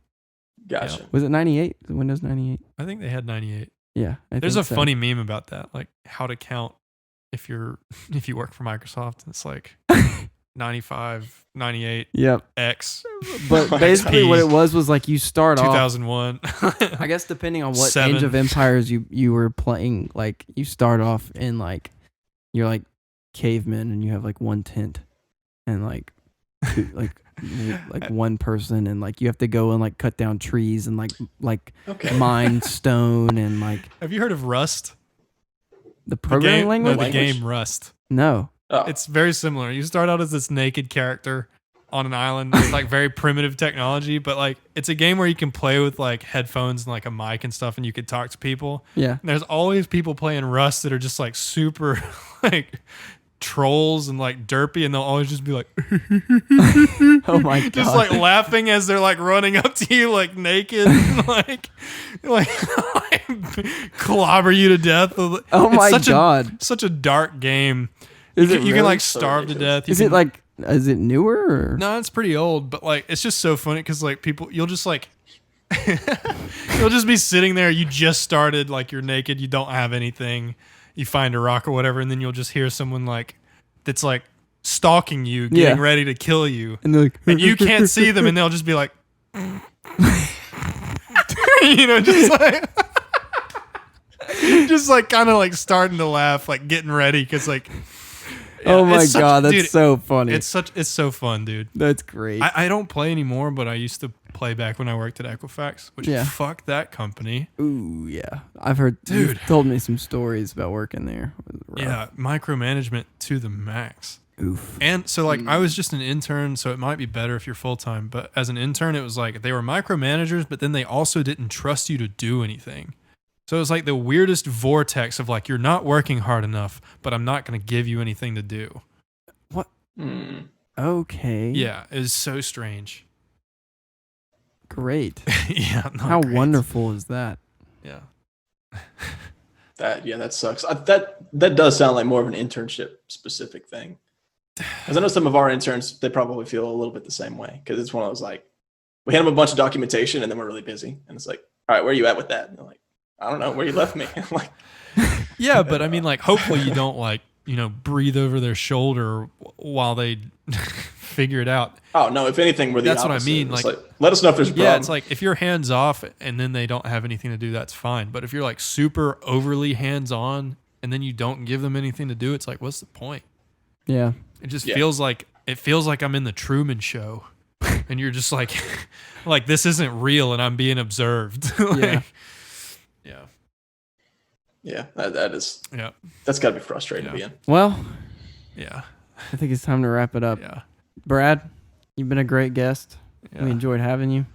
Gotcha. was it 98? Windows 98? I think they had 98. Yeah, There's a think so. funny meme about that, like how to count if you work for Microsoft. It's like 95, 98, Yep, X, but basically what it was like you start off. 2001. I guess depending on what 7. Age of Empires you were playing, like you start off in like you're like cavemen and you have like one tent and like two, like one person and like you have to go and like cut down trees and like Okay. mine stone and like Have you heard of Rust? the programming language. No, the game Rust. No. Oh, It's very similar. You start out as this naked character on an island with like very primitive technology, but like it's a game where you can play with like headphones and like a mic and stuff and you can talk to people. Yeah. And there's always people playing Rust that are just like super like trolls and like derpy, and they'll always just be like Oh my god. just like laughing as they're like running up to you like naked and like clobber you to death. Oh It's my such god. such a dark game. Is you it can, you can really? like starve to death. You Is can, it like is it newer or no, it's pretty old, but like it's just so funny because like people, you'll just like you'll just be sitting there. You just started, like you're naked, you don't have anything. You find a rock or whatever, and then you'll just hear someone like that's like stalking you, getting Yeah. ready to kill you, and they're like and you can't see them, and they'll just be like, you know, just like kind of like starting to laugh, like getting ready because like. Oh my it's such- god, that's dude, so funny. It's so fun, dude. That's great. I don't play anymore, but I used to play back when I worked at Equifax, which Yeah. fuck that company. Ooh, yeah. I've heard Dude. you've told me some stories about working there. It was rough. Yeah, micromanagement to the max. Oof. And so like I was just an intern, so it might be better if you're full time, but as an intern it was like they were micromanagers, but then they also didn't trust you to do anything. So it was like the weirdest vortex of like you're not working hard enough, but I'm not going to give you anything to do. Hmm. Okay. Yeah, it was so strange. Great. Yeah, not How great. wonderful is that? Yeah. That sucks. That does sound like more of an internship specific thing. Because I know some of our interns, they probably feel a little bit the same way. Because it's one of those like, we hand them a bunch of documentation and then we're really busy, and it's like, all right, where are you at with that? And they're like, I don't know where you left me. I'm like, Yeah, but I mean, like, hopefully you don't like, you know, breathe over their shoulder while they figure it out. oh no, if anything, we're the That's what I opposite. mean, It's like- let us know if there's a problem. Yeah, it's like if you're hands off and then they don't have anything to do, that's fine. But if you're like super overly hands on and then you don't give them anything to do, it's like, what's the point? Yeah. It just Yeah. feels like I'm in the Truman Show, and you're just like, like this isn't real, and I'm being observed. Yeah. Yeah. yeah, Yeah. that's got to be frustrating to be Yeah. in. Well, Yeah. I think it's time to wrap it up. Yeah. Brad, you've been a great guest. Yeah. We enjoyed having you.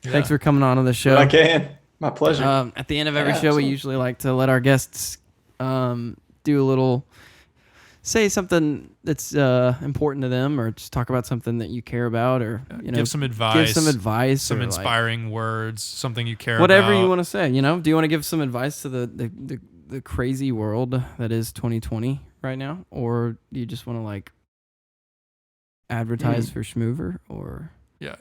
Yeah. Thanks for coming on the show. But I can. My pleasure. At the end of every Yeah, show, we absolutely. usually like to let our guests do a little, say something that's important to them, or just talk about something that you care about, or you know, give some advice. some advice, some or, like, inspiring words, something you care whatever about. you want to say. You know, do you want to give some advice to the crazy world that is 2020 right now, or do you just want to like advertise for Schmoover, or Yeah.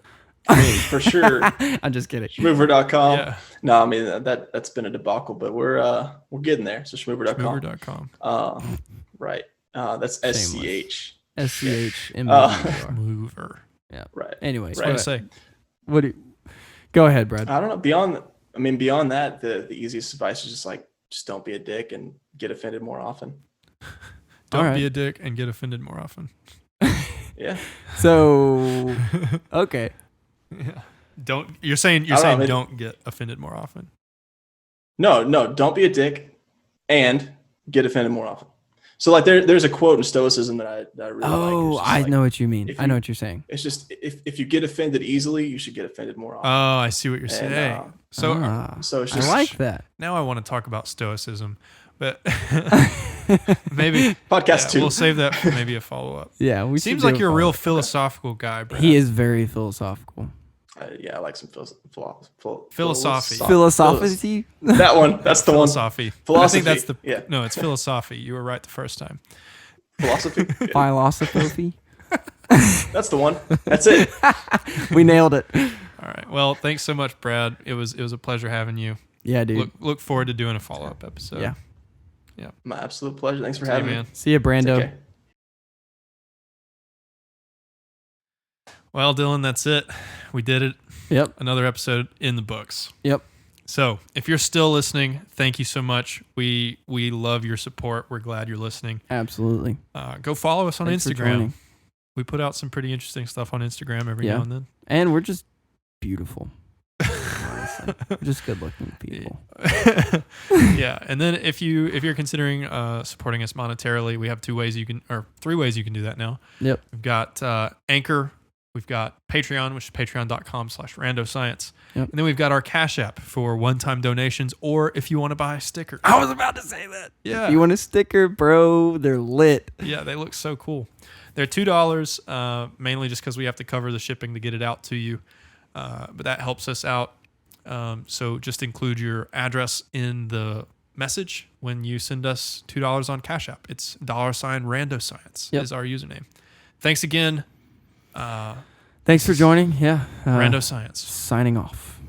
I mean, for sure. I'm just kidding. Schmoover.com. Yeah. No, I mean that's been a debacle, but we're getting there. So schmoover.com. Schmoover.com. Right. That's SCH. SCHMOVER. Mover. Yeah. Right. Anyway, What to say? Go ahead, Brad. I don't know. Beyond that, the easiest advice is just don't be a dick and get offended more often. Don't be a dick and get offended more often. Yeah. So, okay. Yeah. You're saying don't get offended more often. No, don't be a dick and get offended more often. So like there's a quote in Stoicism that I really like. Oh, I know what you mean. I know what you're saying. It's just if you get offended easily, you should get offended more often. Oh, I see what you're saying. So it's just, I like that. Now I want to talk about Stoicism, but maybe podcast 2. We'll save that for maybe a follow up. Yeah, Seems like you're a real philosophical guy, Brad. He is very philosophical. I like some philosophy. Philosophy? That one. That's the philosophy. Philosophy. I think that's the yeah. No, it's philosophy. You were right the first time. Philosophy. Yeah. Philosophy. That's the one. That's it. We nailed it. All right. Well, thanks so much, Brad. It was a pleasure having you. Yeah, dude. Look forward to doing a follow up episode. Yeah. Yeah. My absolute pleasure. Thanks for having me. See you, Brando. Take care. Well, Dylan, that's it. We did it. Yep. Another episode in the books. Yep. So if you're still listening, thank you so much. We love your support. We're glad you're listening. Absolutely. Go follow us on Thanks for Instagram. joining. We put out some pretty interesting stuff on Instagram every now and then. And we're just beautiful. Honestly. We're just good looking people. Yeah. And then if you're considering supporting us monetarily, we have 3 ways you can do that now. Yep. We've got Anchor. We've got Patreon, which is patreon.com/randoscience. Yep. And then we've got our Cash App for one-time donations, or if you want to buy a sticker. I was about to say that. Yeah. If you want a sticker, bro, they're lit. Yeah, they look so cool. They're $2, mainly just because we have to cover the shipping to get it out to you. But that helps us out. So just include your address in the message when you send us $2 on Cash App. It's $randoscience is our username. Thanks again. Thanks for joining. Yeah. Rando Science. Signing off.